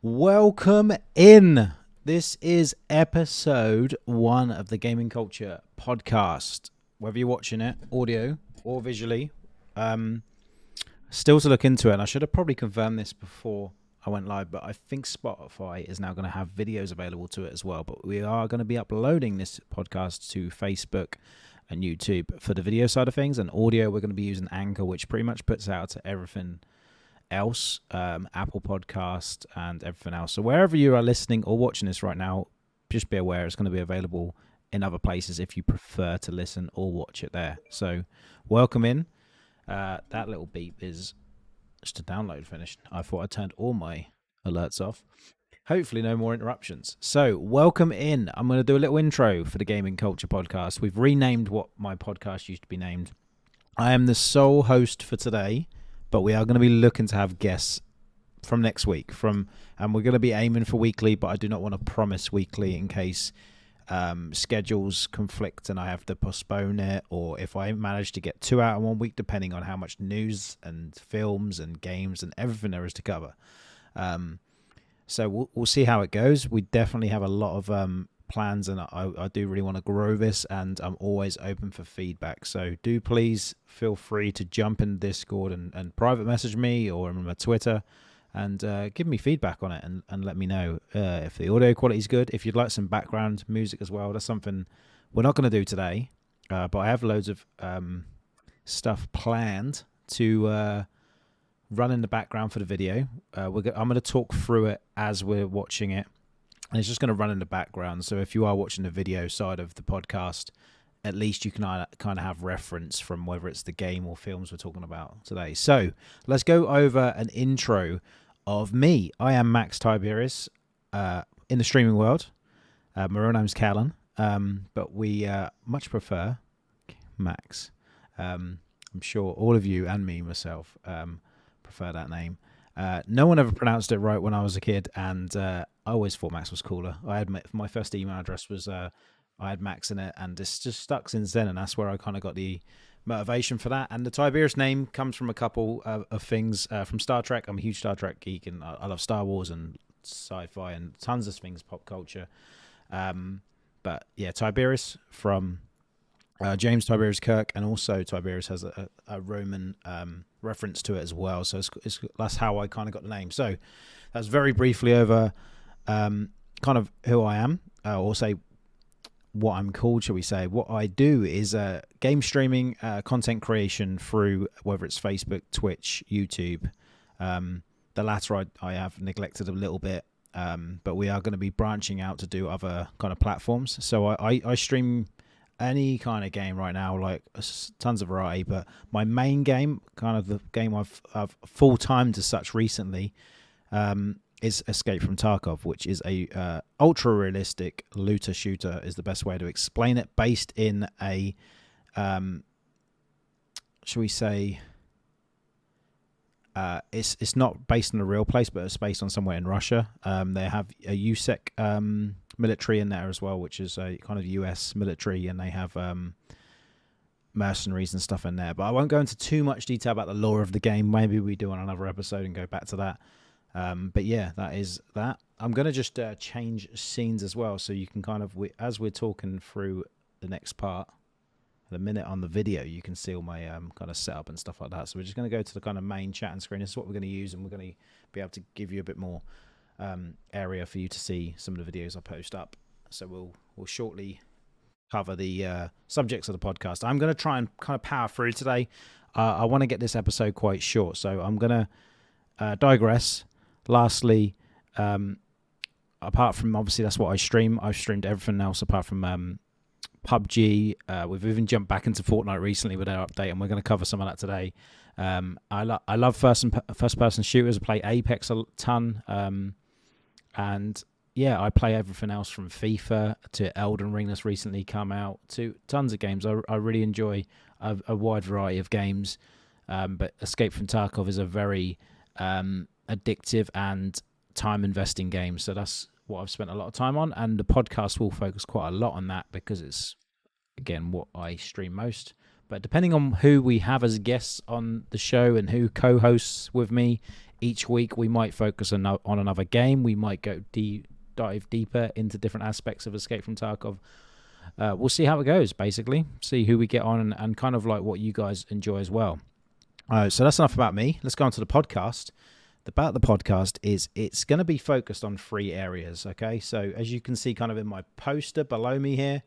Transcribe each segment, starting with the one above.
Welcome in. This is episode 1 of the Gaming Culture podcast. Whether you're watching it audio or visually, still to look into it. And I should have probably confirmed this before I went live, but I think Spotify is now going to have videos available to it as well. But we are going to be uploading this podcast to Facebook and YouTube for the video side of things, and audio we're going to be using Anchor, which pretty much puts out to everything else, Apple Podcast and everything else. So wherever you are listening or watching this right now, just be aware it's going to be available in other places if you prefer to listen or watch it there. So welcome in. That little beep is just a download finished. I thought I turned all my alerts off. Hopefully no more interruptions. So welcome in. I'm going to do a little intro for the Gaming Culture podcast. We've renamed what my podcast used to be named. I am the sole host for today, but we are going to be looking to have guests from next week. And we're going to be aiming for weekly, but I do not want to promise weekly in case schedules conflict and I have to postpone it, or if I manage to get 2 out in 1 week, depending on how much news and films and games and everything there is to cover. So we'll see how it goes. We definitely have a lot of plans, and I do really want to grow this, and I'm always open for feedback. So do please feel free to jump in Discord and private message me or on my Twitter and give me feedback on it and let me know if the audio quality is good. If you'd like some background music as well, that's something we're not going to do today, but I have loads of stuff planned to run in the background for the video. I'm going to talk through it as we're watching it, and it's just going to run in the background. So if you are watching the video side of the podcast, at least you can kind of have reference from whether it's the game or films we're talking about today. So let's go over an intro of me. I am Max Tiberius in the streaming world. My real name's Callan, but we much prefer Max. I'm sure all of you and me, myself, prefer that name. No one ever pronounced it right when I was a kid, and I always thought Max was cooler. I had my first email address was I had Max in it, and it's just stuck since then, and that's where I kind of got the motivation for that. And the Tiberius name comes from a couple of things from Star Trek. I'm a huge Star Trek geek, and I love Star Wars and sci-fi and tons of things, pop culture. But yeah, Tiberius from James Tiberius Kirk, and also Tiberius has a Roman reference to it as well. So that's how I kind of got the name. So that's very briefly over kind of who I am, or say what I'm called, shall we say. What I do is game streaming, content creation through whether it's Facebook, Twitch, YouTube. The latter I have neglected a little bit, but we are going to be branching out to do other kind of platforms. So I stream any kind of game right now, like tons of variety, but my main game, kind of the game I've full-time to such recently, is Escape from Tarkov, which is a ultra-realistic looter shooter is the best way to explain it, based in a, shall we say, it's not based in a real place, but it's based on somewhere in Russia. They have a USEC military in there as well, which is a kind of US military, and they have mercenaries and stuff in there. But I won't go into too much detail about the lore of the game. Maybe we do on another episode and go back to that. But yeah, that is that. I'm going to just change scenes as well, so you can kind of, as we're talking through the next part, the minute on the video, you can see all my kind of setup and stuff like that. So we're just going to go to the kind of main chatting screen. This is what we're going to use, and we're going to be able to give you a bit more area for you to see some of the videos I post up. So we'll shortly cover the subjects of the podcast. I'm going to try and kind of power through today. I want to get this episode quite short, so I'm going to digress. Lastly, apart from, obviously, that's what I stream. I've streamed everything else apart from PUBG. We've even jumped back into Fortnite recently with our update, and we're going to cover some of that today. I love first-person shooters. I play Apex a ton. And yeah, I play everything else from FIFA to Elden Ring that's recently come out to tons of games. I really enjoy a wide variety of games. But Escape from Tarkov is a very addictive and time-investing game. So that's what I've spent a lot of time on. And the podcast will focus quite a lot on that because it's, again, what I stream most. But depending on who we have as guests on the show and who co-hosts with me each week, we might focus on another game. We might go dive deeper into different aspects of Escape from Tarkov. We'll see how it goes, basically. See who we get on and kind of like what you guys enjoy as well. So that's enough about me. Let's go on to the podcast. About the podcast is it's going to be focused on 3 areas, okay? So as you can see kind of in my poster below me here,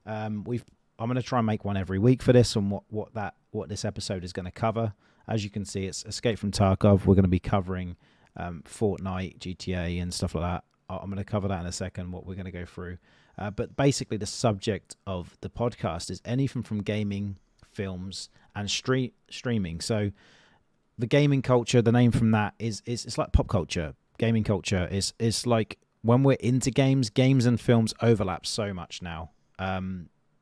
I'm going to try and make one every week for this and what this episode is going to cover. As you can see, it's Escape from Tarkov. We're going to be covering Fortnite, GTA, and stuff like that. I'm going to cover that in a second, what we're going to go through. But basically, the subject of the podcast is anything from gaming, films, and streaming. So the gaming culture, the name from that is it's like pop culture. Gaming culture is like when we're into games and films overlap so much now.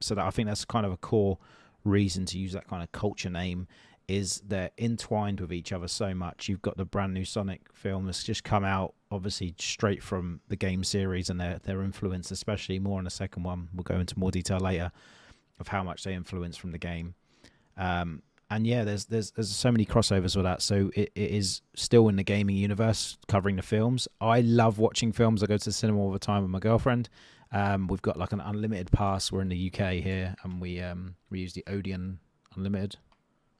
So that I think that's kind of a core reason to use that kind of culture name, is they're entwined with each other so much. You've got the brand new Sonic film that's just come out, obviously straight from the game series, and their influence, especially more on the second one. We'll go into more detail later of how much they influence from the game. And yeah, there's so many crossovers with that. So it is still in the gaming universe, covering the films. I love watching films. I go to the cinema all the time with my girlfriend. We've got like an unlimited pass. We're in the UK here, and we use the Odeon Unlimited,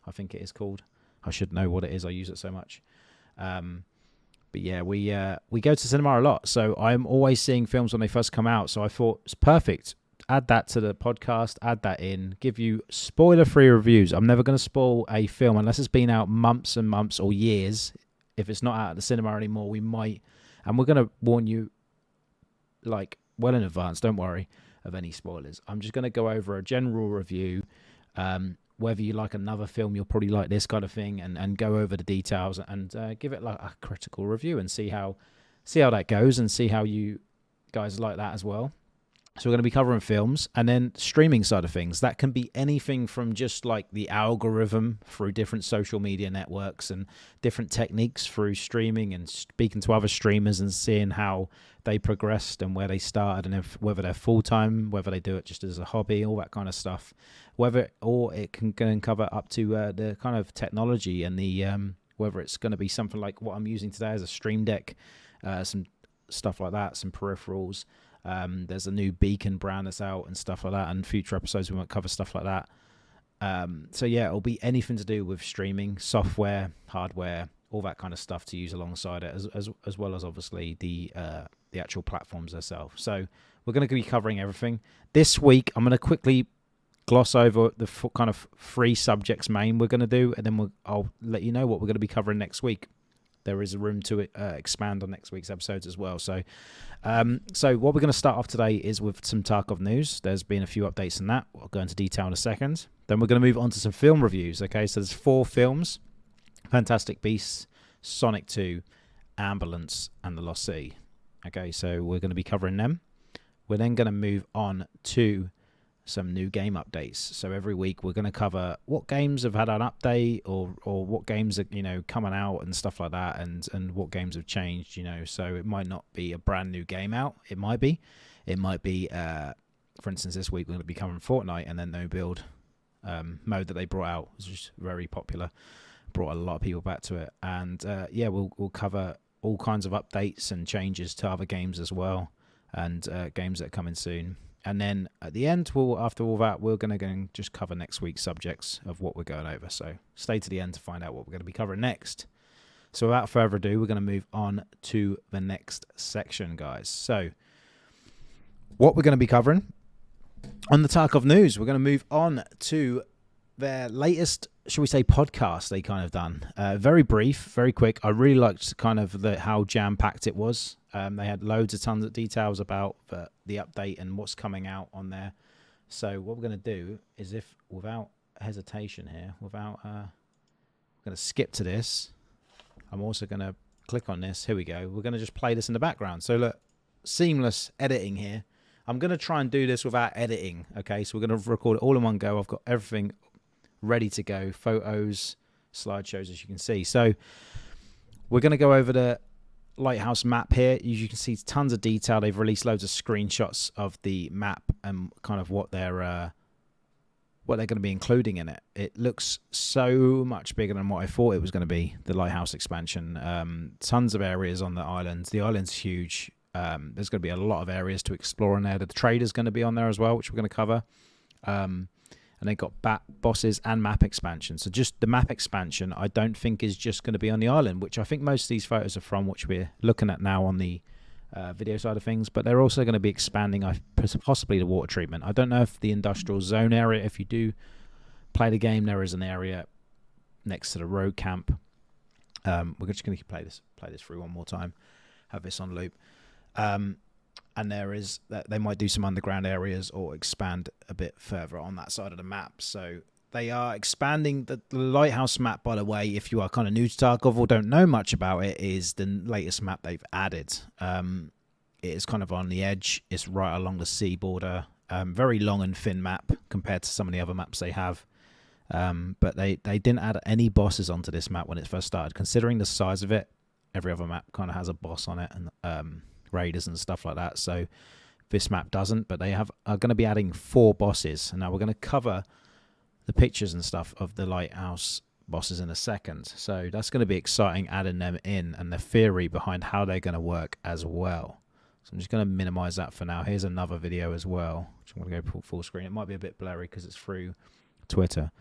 I think it is called. I should know what it is. I use it so much. But yeah, we go to cinema a lot. So I'm always seeing films when they first come out. So I thought it's perfect. Add that to the podcast, add that in, give you spoiler-free reviews. I'm never going to spoil a film unless it's been out months and months or years. If it's not out at the cinema anymore, we might. And we're going to warn you, like, well in advance, don't worry, of any spoilers. I'm just going to go over a general review. Whether you like another film, you'll probably like this kind of thing, and go over the details and give it like a critical review and see how that goes and see how you guys like that as well. So we're going to be covering films, and then streaming side of things. That can be anything from just like the algorithm through different social media networks and different techniques through streaming and speaking to other streamers and seeing how they progressed and where they started, and whether they're full-time, whether they do it just as a hobby, all that kind of stuff. Or it can cover up to the kind of technology and the whether it's going to be something like what I'm using today as a Stream Deck, some stuff like that, some peripherals. There's a new Beacon brand that's out and stuff like that, and future episodes we might cover stuff like that. So yeah, it'll be anything to do with streaming, software, hardware, all that kind of stuff to use alongside it, as well as obviously the actual platforms themselves. So we're going to be covering everything this week. I'm going to quickly gloss over the kind of 3 subjects main we're going to do, and then I'll let you know what we're going to be covering next week. There is a room to expand on next week's episodes as well. So what we're going to start off today is with some Tarkov news. There's been a few updates in that. I'll go into detail in a second. Then we're going to move on to some film reviews. Okay, so there's 4 films: Fantastic Beasts, Sonic 2, Ambulance, and The Lost Sea. Okay, so we're going to be covering them. We're then going to move on to some new game updates. So every week we're going to cover what games have had an update, or what games are coming out and stuff like that, and what games have changed. So it might not be a brand new game out. It might be, for instance, this week we're going to be covering Fortnite, and then no build mode that they brought out was just very popular, brought a lot of people back to it. And we'll cover all kinds of updates and changes to other games as well, and games that are coming soon. And then at the end, after all that, we're going to go and just cover next week's subjects of what we're going over. So stay to the end to find out what we're going to be covering next. So without further ado, we're going to move on to the next section, guys. So what we're going to be covering on the Tarkov news, we're going to move on to their latest, shall we say, podcast they kind of done. Very brief, very quick. I really liked kind of how jam-packed it was. They had tons of details about the update and what's coming out on there. So what we're going to do is, if without hesitation here, without I'm going to skip to this. I'm also going to click on this. Here we go. We're going to just play this in the background. So look, seamless editing here. I'm going to try and do this without editing. Okay, so we're going to record it all in one go. I've got everything ready to go. Photos, slideshows, as you can see. So we're going to go over the Lighthouse map here. As you can see, tons of detail. They've released loads of screenshots of the map and kind of what they're going to be including in it. It looks so much bigger than what I thought it was going to be, the Lighthouse expansion. Tons of areas on the island. The island's huge. There's going to be a lot of areas to explore in there. The trader's going to be on there as well, which we're going to cover. And they've got bosses and map expansion. So just the map expansion, I don't think is just going to be on the island, which I think most of these photos are from, which we're looking at now on the video side of things. But they're also going to be expanding possibly the water treatment. I don't know if the industrial zone area, if you do play the game, there is an area next to the road camp. We're just going to play this through one more time, have this on loop. And there is that they might do some underground areas or expand a bit further on that side of the map. So they are expanding the Lighthouse map, by the way. If you are kind of new to Tarkov or don't know much about it, is the latest map they've added. It is kind of on the edge. It's right along the sea border. Very long and thin map compared to some of the other maps they have. But they didn't add any bosses onto this map when it first started. Considering the size of it, every other map kind of has a boss on it, and raiders and stuff like that. So this map doesn't, but they are going to be adding 4 bosses. And now we're going to cover the pictures and stuff of the Lighthouse bosses in a second. So that's going to be exciting, adding them in and the theory behind how they're going to work as well. So I'm just going to minimize that for now. Here's another video as well, which I'm going to go full screen. It might be a bit blurry because it's through Twitter,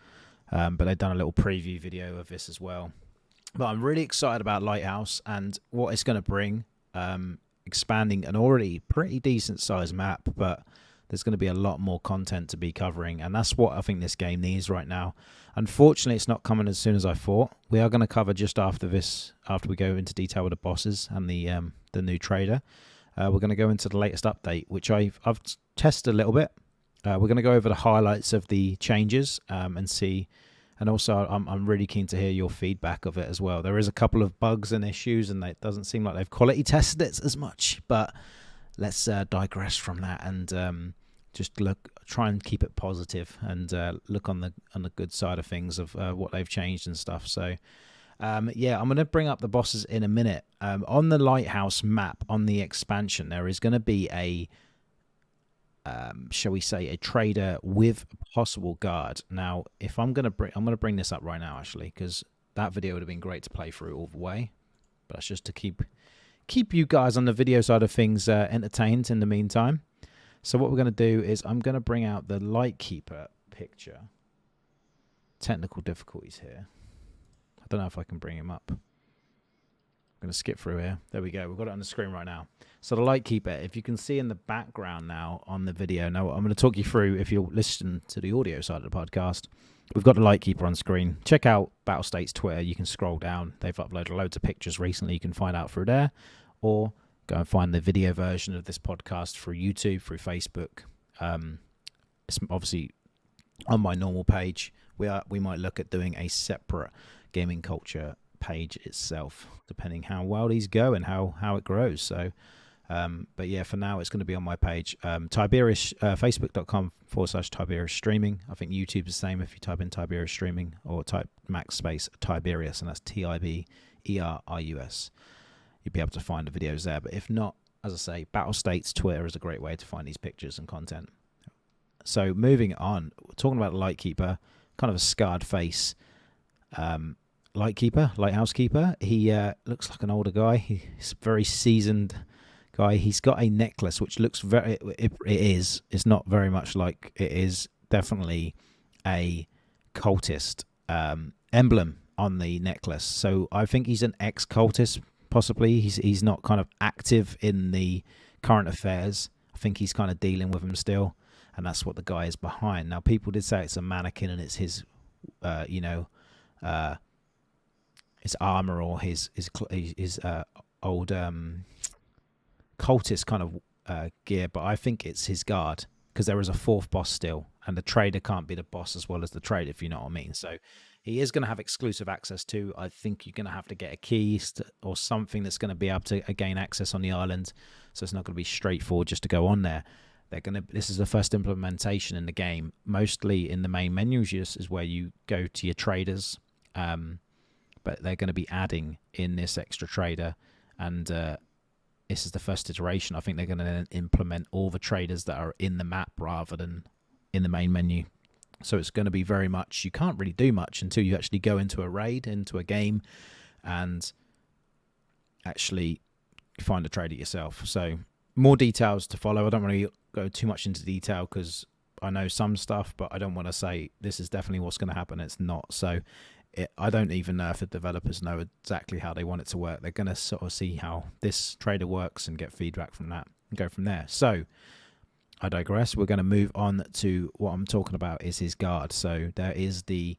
but they've done a little preview video of this as well. But I'm really excited about Lighthouse and what it's going to bring. Expanding an already pretty decent sized map, but there's going to be a lot more content to be covering, and that's what I think this game needs right now. Unfortunately, it's not coming as soon as I thought. We are going to cover just after this, after we go into detail with the bosses and the new trader. We're going to go into the latest update, which I've tested a little bit. We're going to go over the highlights of the changes and see. And also, I'm really keen to hear your feedback of it as well. There is a couple of bugs and issues, and it doesn't seem like they've quality tested it as much. But let's digress from that and just try and keep it positive and look on the good side of things of what they've changed and stuff. So, yeah, I'm going to bring up the bosses in a minute. On the Lighthouse map, on the expansion, there is going to be a shall we say, a trader with a possible guard. Now, if I'm going to bring this up right now, actually, because that video would have been great to play through all the way. But that's just to keep you guys on the video side of things entertained in the meantime. So what we're going to do is I'm going to bring out the Lightkeeper picture. Technical difficulties here. I don't know if I can bring him up. I'm going to skip through here. There we go. We've got it on the screen right now. So the Lightkeeper, if you can see in the background now on the video. Now I'm going to talk you through, if you're listening to the audio side of the podcast, we've got the Lightkeeper on screen. Check out Battlestate's Twitter. You can scroll down. They've uploaded loads of pictures recently. You can find out through there. Or go and find the video version of this podcast through YouTube, through Facebook. It's obviously on my normal page. We might look at doing a separate gaming culture page itself, depending how well these go and how it grows. So but yeah, for now it's going to be on my page, Tiberius, facebook.com/Tiberius streaming. I think YouTube's the same. If you type in Tiberius streaming or type max space Tiberius, and that's Tiberius, you'll be able to find the videos there. But if not, as I say, Battlestate's Twitter is a great way to find these pictures and content. So moving on, we're talking about Lightkeeper, kind of a scarred face. Lighthouse keeper. He looks like an older guy. He's a very seasoned guy. He's got a necklace which looks it's not very much like it is definitely a cultist emblem on the necklace. So I think he's an ex-cultist, possibly. He's not kind of active in the current affairs. I think he's kind of dealing with them still, and that's what the guy is behind. Now, people did say it's a mannequin and it's his his armor or his old cultist kind of gear, but I think it's his guard. because there is a fourth boss still, and the trader can't be the boss as well as the trader, if you know what I mean. So he is going to have exclusive access to. I think you're going to have to get a key or something that's going to be able to gain access on the island. So it's not going to be straightforward just to go on there. This is the first implementation in the game. Mostly in the main menus is where you go to your traders, but they're going to be adding in this extra trader, and this is the first iteration. I think they're going to implement all the traders that are in the map rather than in the main menu. So it's going to be very much, you can't really do much until you actually go into a raid, into a game, and actually find a trader yourself. So more details to follow. I don't want to go too much into detail because I know some stuff, but I don't want to say this is definitely what's going to happen. It's not. So I don't even know if the developers know exactly how they want it to work. They're going to sort of see how this trader works and get feedback from that and go from there. So I digress. We're going to move on to what I'm talking about is his guard. So there is the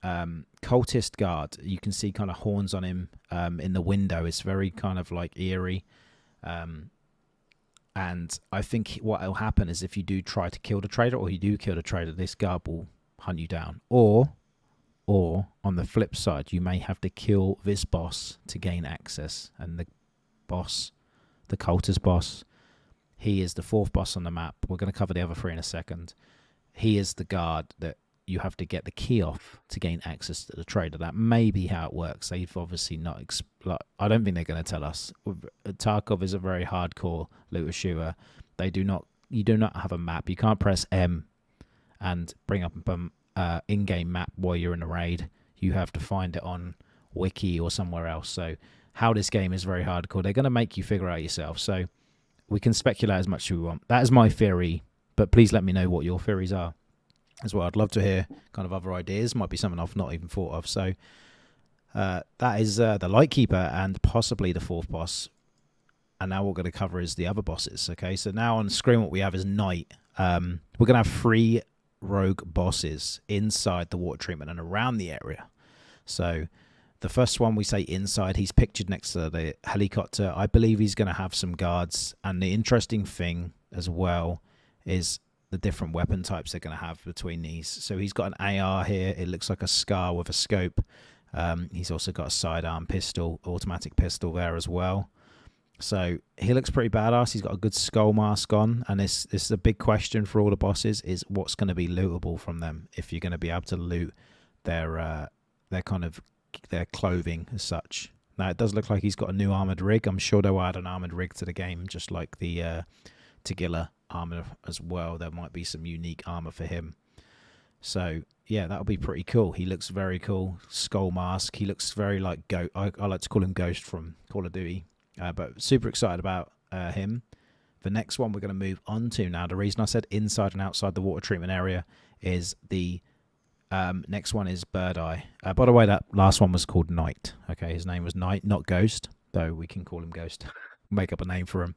cultist guard. You can see kind of horns on him in the window. It's very kind of like eerie. And I think what will happen is if you do try to kill the trader, or you do kill the trader, this guard will hunt you down. Or on the flip side, you may have to kill this boss to gain access. And the boss, the cultist boss, he is the fourth boss on the map. We're going to cover the other three in a second. He is the guard that you have to get the key off to gain access to the trader. That may be how it works. They've obviously not... I don't think they're going to tell us. Tarkov is a very hardcore looter shooter. You do not have a map. You can't press M and bring up an in-game map while you're in a raid. You have to find it on Wiki or somewhere else. So how this game is very hardcore. They're going to make you figure out yourself. So we can speculate as much as we want. That is my theory, but please let me know what your theories are as well. I'd love to hear kind of other ideas. Might be something I've not even thought of. So that is the Lightkeeper and possibly the fourth boss. And now what we're going to cover is the other bosses. Okay, so now on the screen what we have is Night. We're going to have 3 rogue bosses inside the water treatment and around the area. So the first one we say inside, he's pictured next to the helicopter. I believe he's going to have some guards. And the interesting thing as well is the different weapon types they're going to have between these. So he's got an AR here. It looks like a SCAR with a scope. He's also got a sidearm pistol, automatic pistol there as well. So he looks pretty badass. He's got a good skull mask on. And this is a big question for all the bosses, is what's going to be lootable from them, if you're going to be able to loot their kind of their clothing as such. Now, it does look like he's got a new armored rig. I'm sure they'll add an armored rig to the game, just like the Tagilla armor as well. There might be some unique armor for him. So, yeah, that'll be pretty cool. He looks very cool. Skull mask. He looks very like I like to call him Ghost from Call of Duty. But super excited about him. The next one we're going to move on to now. The reason I said inside and outside the water treatment area is the next one is Bird Eye. By the way, that last one was called Night. Okay, his name was Night, not Ghost, though we can call him Ghost. Make up a name for him.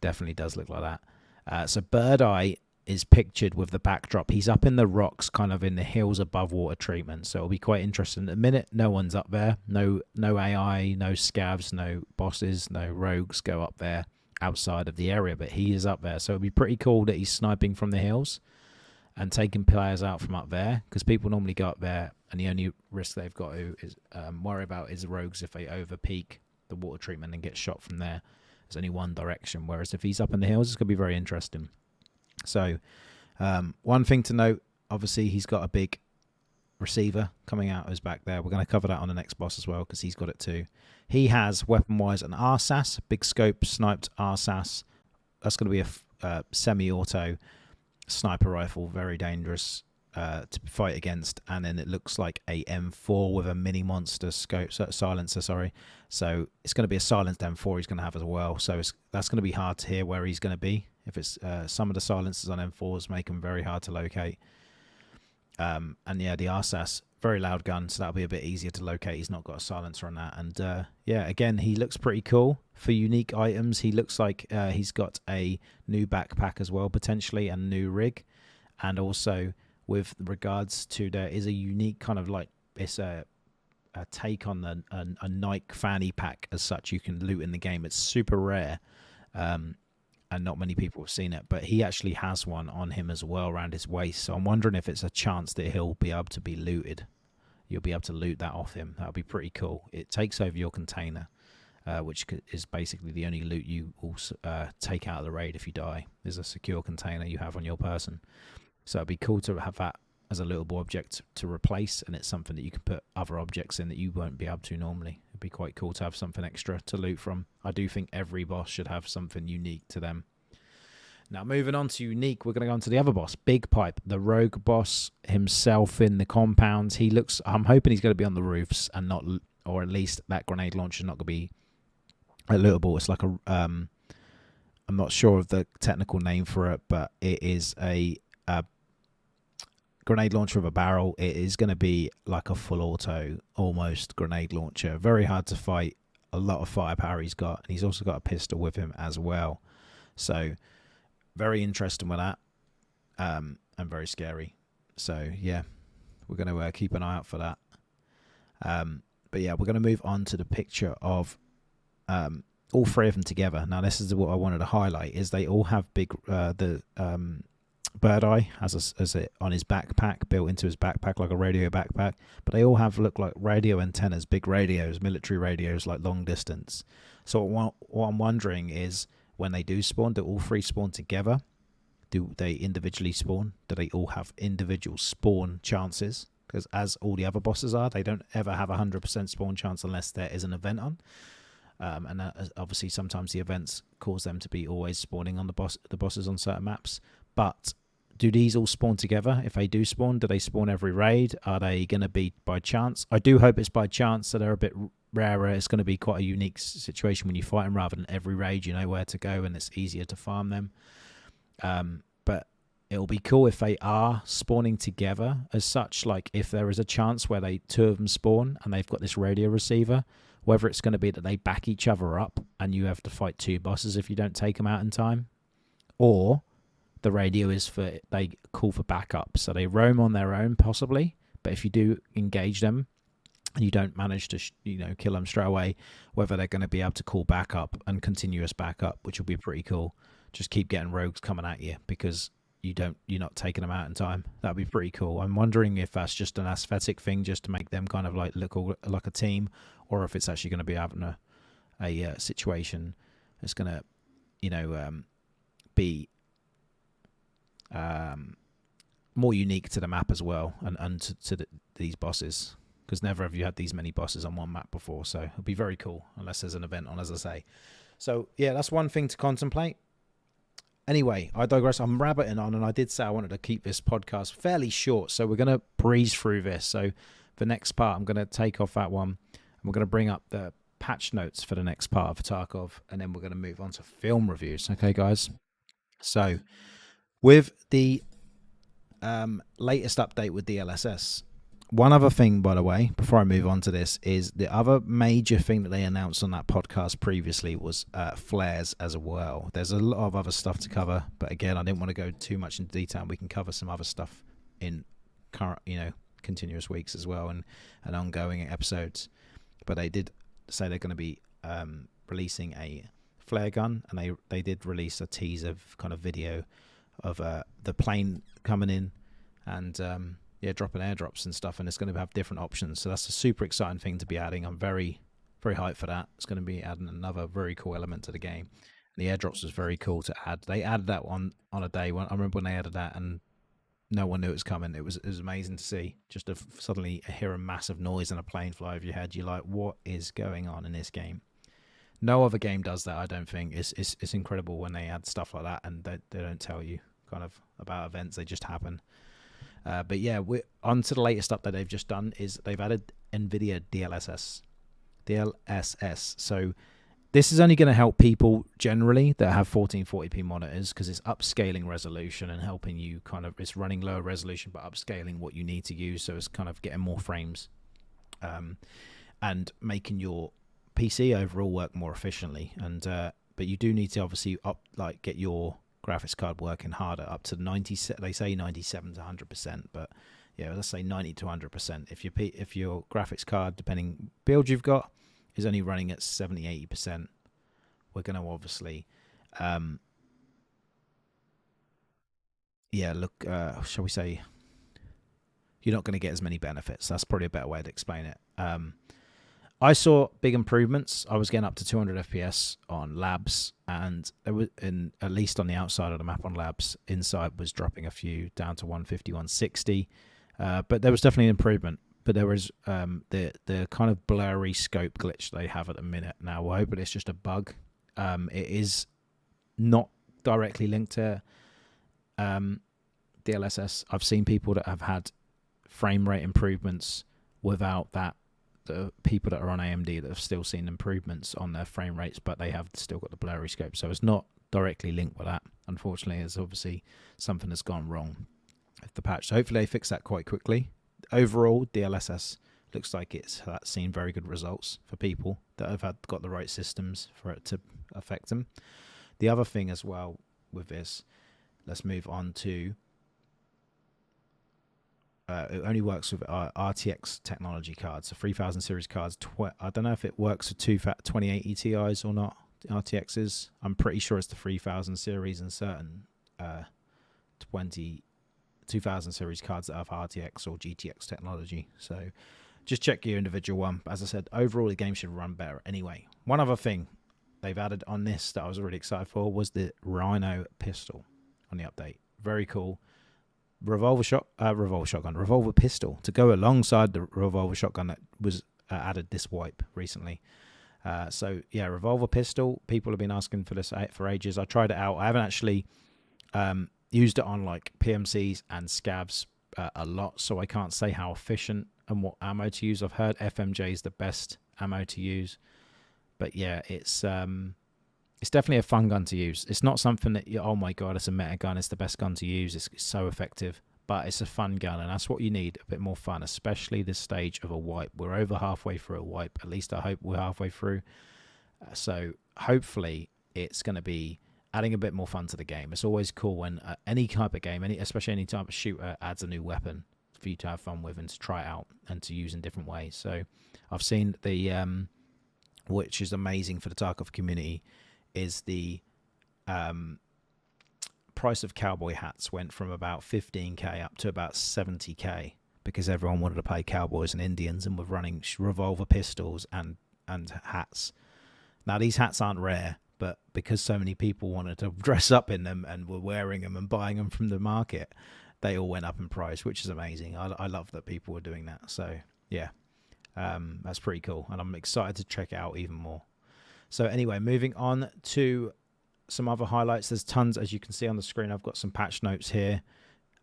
Definitely does look like that. So Bird Eye is pictured with the backdrop. He's up in the rocks, kind of in the hills above water treatment. So it'll be quite interesting. At the minute, no one's up there. No AI, no scavs, no bosses, no rogues go up there outside of the area. But he is up there. So it'll be pretty cool that he's sniping from the hills and taking players out from up there, because people normally go up there and the only risk they've got to is worry about is rogues if they over peak the water treatment and get shot from there. There's only one direction, whereas if he's up in the hills, it's going to be very interesting. So one thing to note, obviously he's got a big receiver coming out of his back there. We're going to cover that on the next boss as well, because he's got it too. He has weapon-wise an RSAS, big scope sniped RSAS. That's going to be a semi-auto sniper rifle, very dangerous to fight against. And then it looks like a M4 with a mini monster scope silencer. So it's going to be a silenced M4 he's going to have as well. So that's going to be hard to hear where he's going to be. If it's some of the silencers on M4s make them very hard to locate. And yeah, the RSAS, very loud gun, so that'll be a bit easier to locate. He's not got a silencer on that. And yeah, again, he looks pretty cool. For unique items, he looks like he's got a new backpack as well, potentially, and new rig. And also, with regards to, there is a unique kind of like, it's a take on a Nike fanny pack as such you can loot in the game. It's super rare. and not many people have seen it, but he actually has one on him as well around his waist. So I'm wondering if it's a chance that he'll be able to be looted. You'll be able to loot that off him. That'll be pretty cool. It takes over your container, which is basically the only loot you will take out of the raid if you die. There's a secure container you have on your person. So it'd be cool to have that as a lootable object to replace, and it's something that you can put other objects in that you won't be able to normally. It'd be quite cool to have something extra to loot from. I do think every boss should have something unique to them. Now, moving on to unique, we're going to go on to the other boss, Big Pipe, the rogue boss himself in the compounds. He looks, I'm hoping he's going to be on the roofs and not, or at least that grenade launcher is not going to be a lootable. It's like a, I'm not sure of the technical name for it, but it is a grenade launcher with a barrel. It is going to be like a full auto, almost grenade launcher. Very hard to fight. A lot of firepower he's got, and he's also got a pistol with him as well. So very interesting with that, and very scary. So yeah, we're going to keep an eye out for that. But yeah, we're going to move on to the picture of all three of them together. Now, this is what I wanted to highlight: is they all have big bird eye as it on his backpack, built into his backpack like a radio backpack. But they all look like radio antennas, big radios, military radios, like long distance. So what I'm wondering is, when they do spawn, do all three spawn together? Do they individually spawn? Do they all have individual spawn chances? Because as all the other bosses are, they don't ever have 100% spawn chance unless there is an event on. And obviously sometimes the events cause them to be always spawning on the bosses on certain maps. But do these all spawn together? If they do spawn, do they spawn every raid? Are they going to be by chance? I do hope it's by chance, so they're a bit rarer. It's going to be quite a unique situation when you fight them, rather than every raid you know where to go and it's easier to farm them. But it'll be cool if they are spawning together as such. Like if there is a chance where two of them spawn and they've got this radio receiver, whether it's going to be that they back each other up and you have to fight two bosses if you don't take them out in time, or the radio is they call for backup, so they roam on their own possibly. But if you do engage them and you don't manage to kill them straight away, whether they're going to be able to call backup and continuous backup, which will be pretty cool. Just keep getting rogues coming at you because you're not taking them out in time. That'd be pretty cool. I'm wondering if that's just an aesthetic thing, just to make them kind of like look like a team, or if it's actually going to be having a situation that's going to be more unique to the map as well, and to these bosses, because never have you had these many bosses on one map before. So it'll be very cool, unless there's an event on, as I say. So yeah, that's one thing to contemplate. Anyway, I digress. I'm rabbiting on, and I did say I wanted to keep this podcast fairly short, so we're going to breeze through this. So the next part, I'm going to take off that one, and we're going to bring up the patch notes for the next part of Tarkov, and then we're going to move on to film reviews. Okay, guys? So with the latest update with DLSS, one other thing, by the way, before I move on to this, is the other major thing that they announced on that podcast previously was flares as well. There's a lot of other stuff to cover, but again, I didn't want to go too much into detail. We can cover some other stuff in current, continuous weeks as well, and ongoing episodes. But they did say they're going to be releasing a flare gun, and they did release a teaser kind of video of the plane coming in and dropping airdrops and stuff, and it's going to have different options. So that's a super exciting thing to be adding. I'm very, very hyped for that. It's going to be adding another very cool element to the game. And the airdrops was very cool to add. They added that on a day when I remember when they added that, and no one knew it was coming. It was amazing to see. Just to suddenly hear a massive noise and a plane fly over your head. You're like, what is going on in this game? No other game does that, I don't think. It's incredible when they add stuff like that, and they don't tell you kind of about events. They just happen. But yeah, we're on to the latest update they've just done. Is they've added NVIDIA DLSS. So this is only going to help people generally that have 1440p monitors, because it's upscaling resolution and helping you it's running lower resolution but upscaling what you need to use. So it's kind of getting more frames and making your PC overall work more efficiently. And but you do need to obviously get your graphics card working harder, up to 90. They say 97 to 100%, but yeah, let's say 90 to 100%. If your graphics card, depending build you've got, is only running at 70-80%, we're going to obviously yeah, look, shall we say, you're not going to get as many benefits. That's probably a better way to explain it. I saw big improvements. I was getting up to 200 FPS on labs, and there was, at least on the outside of the map on labs, inside was dropping a few down to 150, 160. But there was definitely an improvement. But there was the kind of blurry scope glitch they have at the minute now. I hope it's just a bug. It is not directly linked to DLSS. I've seen people that have had frame rate improvements without that. The people that are on AMD that have still seen improvements on their frame rates, but they have still got the blurry scope. So it's not directly linked with that. Unfortunately, it's obviously something that's gone wrong with the patch. So hopefully they fix that quite quickly. Overall, DLSS looks like it's seen very good results for people that have got the right systems for it to affect them. The other thing as well with this, let's move on to it only works with RTX technology cards, so 3000 series cards. I don't know if it works with 2080 Ti's or not, RTXs. I'm pretty sure it's the 3000 series and certain 2000 series cards that have RTX or GTX technology. So just check your individual one. As I said, overall the game should run better anyway. One other thing they've added on this that I was really excited for was the Rhino pistol on the update. Very cool. Revolver pistol to go alongside the revolver shotgun that was added this wipe recently. So yeah, revolver pistol. People have been asking for this for ages. I tried it out. I haven't actually used it on like PMCs and scavs a lot, so I can't say how efficient and what ammo to use. I've heard FMJ is the best ammo to use, but yeah, it's definitely a fun gun to use. It's not something that oh my god, it's a meta gun, it's the best gun to use, it's so effective, but it's a fun gun, and that's what you need, a bit more fun, especially this stage of a wipe. We're over halfway through a wipe, at least I hope we're halfway through. So hopefully it's going to be adding a bit more fun to the game. It's always cool when any type of game, especially any type of shooter, adds a new weapon for you to have fun with and to try out and to use in different ways. So I've seen the which is amazing for the Tarkov community, is the price of cowboy hats went from about 15k up to about 70k because everyone wanted to play cowboys and Indians and were running revolver pistols and hats. Now these hats aren't rare, but because so many people wanted to dress up in them and were wearing them and buying them from the market, they all went up in price, which is amazing. I love that people were doing that. So yeah, that's pretty cool, and I'm excited to check it out even more. So anyway, moving on to some other highlights. There's tons, as you can see on the screen. I've got some patch notes here,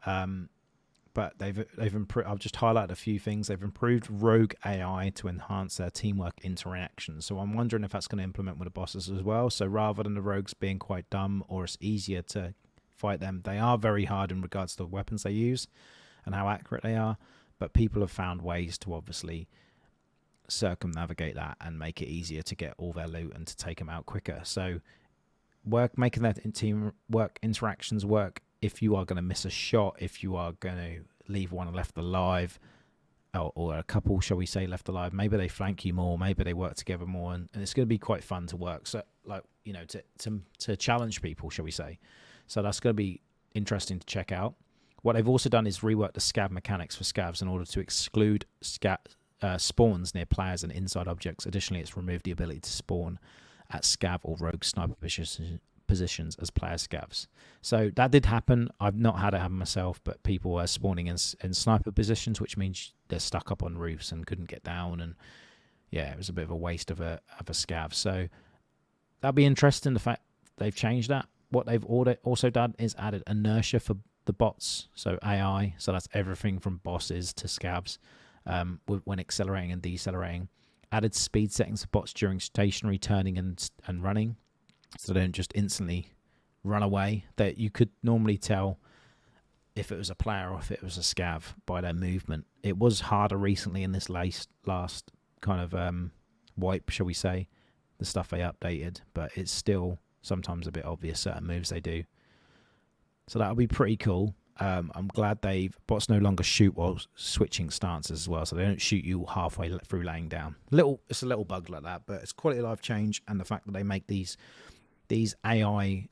but they've improved. I've just highlighted a few things. They've improved rogue AI to enhance their teamwork interactions. So I'm wondering if that's going to implement with the bosses as well. So rather than the rogues being quite dumb or it's easier to fight them, they are very hard in regards to the weapons they use and how accurate they are. But people have found ways to obviously circumnavigate that and make it easier to get all their loot and to take them out quicker. So making that team work interactions work. If you are going to miss a shot, if you are going to leave one left alive, or a couple, shall we say, left alive, maybe they flank you more, maybe they work together more, and it's going to be quite fun to work. So like, you know, to challenge people, shall we say. So that's going to be interesting to check out. What they've also done is rework the scav mechanics for scavs in order to exclude spawns near players and inside objects. Additionally, it's removed the ability to spawn at scav or rogue sniper positions as player scavs. So that did happen. I've not had it happen myself, but people were spawning in sniper positions, which means they're stuck up on roofs and couldn't get down. And yeah, it was a bit of a waste of a scav. So that'll be interesting, the fact they've changed that. What they've also done is added inertia for the bots, so AI. So that's everything from bosses to scavs when accelerating and decelerating. Added speed settings for bots during stationary, turning and running, so they don't just instantly run away. That you could normally tell if it was a player or if it was a scav by their movement. It was harder recently in this last kind of wipe, shall we say, the stuff they updated, but it's still sometimes a bit obvious certain moves they do. So that'll be pretty cool. I'm glad bots no longer shoot while switching stances as well, so they don't shoot you halfway through laying down. It's a little bug like that, but it's quality of life change, and the fact that they make these AI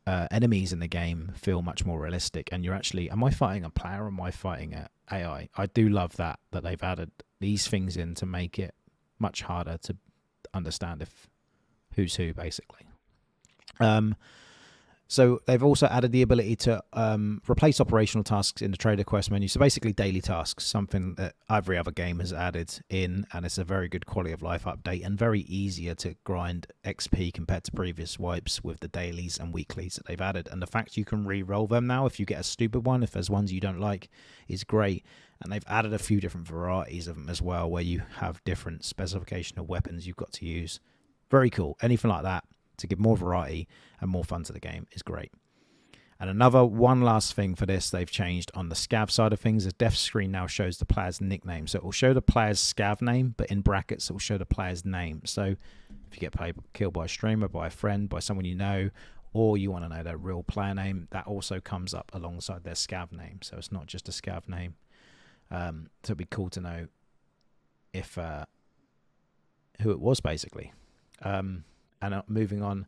enemies in the game feel much more realistic, and you're actually, am I fighting a player or am I fighting a AI? I do love that they've added these things in to make it much harder to understand if who's who, basically. So they've also added the ability to replace operational tasks in the trader quest menu. So basically daily tasks, something that every other game has added in, and it's a very good quality of life update and very easier to grind XP compared to previous wipes with the dailies and weeklies that they've added. And the fact you can re-roll them now if you get a stupid one, if there's ones you don't like, is great. And they've added a few different varieties of them as well, where you have different specification of weapons you've got to use. Very cool. Anything like that to give more variety and more fun to the game is great. And one last thing for this, they've changed on the scav side of things. The death screen now shows the player's nickname. So it will show the player's scav name, but in brackets it will show the player's name. So if you get killed by a streamer, by a friend, by someone you know, or you want to know their real player name, that also comes up alongside their scav name. So it's not just a scav name. So it'd be cool to know if who it was, basically. And moving on,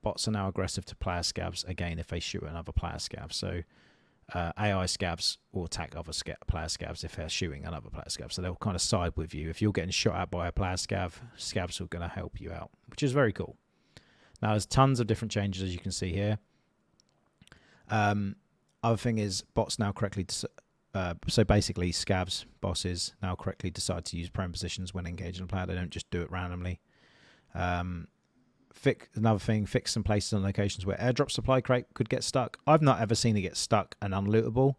bots are now aggressive to player scavs again if they shoot another player scav. So AI scavs will attack other player scavs if they're shooting another player scav. So they'll kind of side with you. If you're getting shot at by a player scav, scavs are going to help you out, which is very cool. Now, there's tons of different changes, as you can see here. Other thing is bots now correctly... so basically, scavs, bosses, now correctly decide to use prone positions when engaging a player. They don't just do it randomly. Another thing, fix some places and locations where airdrop supply crate could get stuck. I've not ever seen it get stuck and unlootable.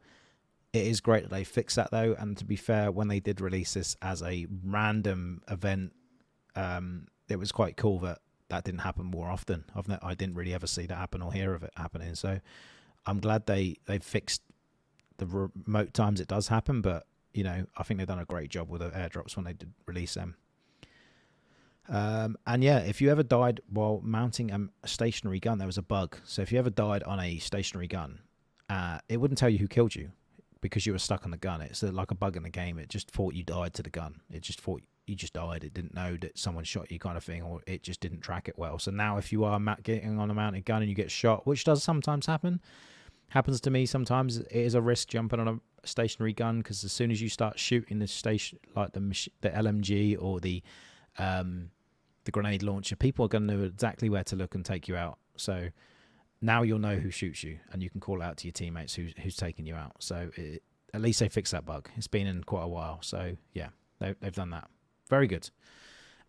It is great that they fixed that, though. And to be fair, when they did release this as a random event, it was quite cool that didn't happen more often. I didn't really ever see that happen or hear of it happening. So I'm glad they fixed the remote times it does happen. But, you know, I think they've done a great job with the airdrops when they did release them. And yeah, if you ever died while mounting a stationary gun, there was a bug. So if you ever died on a stationary gun, it wouldn't tell you who killed you because you were stuck on the gun. It's like a bug in the game. It just thought you died to the gun. It just thought you just died. It didn't know that someone shot you, kind of thing, or it just didn't track it well. So now if you are getting on a mounted gun and you get shot, which does sometimes happens to me sometimes, it is a risk jumping on a stationary gun, because as soon as you start shooting the station, like the LMG or the grenade launcher, people are going to know exactly where to look and take you out. So now you'll know who shoots you, and you can call out to your teammates who's taking you out. So at least they fixed that bug. It's been in quite a while. So yeah, they've done that. Very good.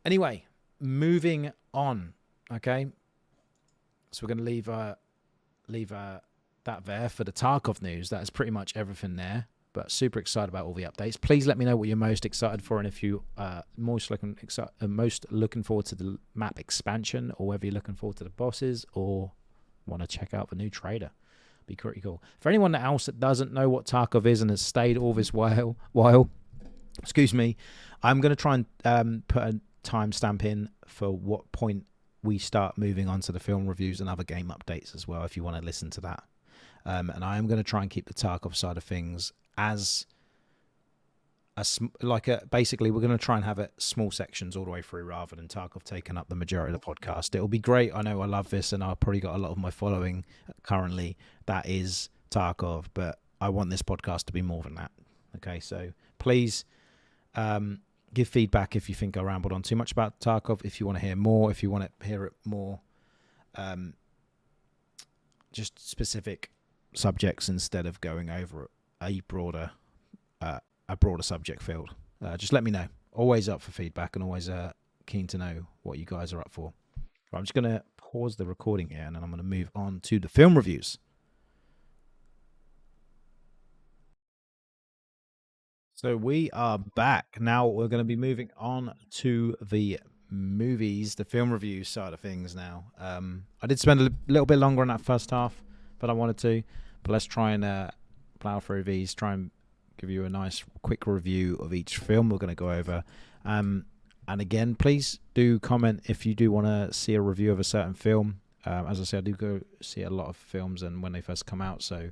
Anyway, moving on. Okay, so we're going to leave that there for the Tarkov news. That is pretty much everything there. But super excited about all the updates. Please let me know what you're most excited for, and if you are most looking forward to the map expansion, or whether you're looking forward to the bosses, or want to check out the new trader. Be pretty cool. For anyone else that doesn't know what Tarkov is and has stayed all this while, excuse me, I'm going to try and put a timestamp in for what point we start moving on to the film reviews and other game updates as well, if you want to listen to that. And I am going to try and keep the Tarkov side of things as basically we're going to try and have it small sections all the way through, rather than Tarkov taking up the majority of the podcast. It'll be great. I know I love this, and I've probably got a lot of my following currently that is Tarkov, but I want this podcast to be more than that. Okay, so please give feedback if you think I rambled on too much about Tarkov, if you want to hear more, if you want to hear it more just specific subjects instead of going over a broader subject field. Just let me know. Always up for feedback, and always keen to know what you guys are up for. Right, I'm just going to pause the recording here, and then I'm going to move on to the film reviews. So we are back. Now we're going to be moving on to the movies, the film review side of things now. I did spend a little bit longer on that first half, but I wanted to. But let's try and plow through these, try and give you a nice quick review of each film we're going to go over. And again, please do comment if you do want to see a review of a certain film. As I said, I do go see a lot of films and when they first come out. So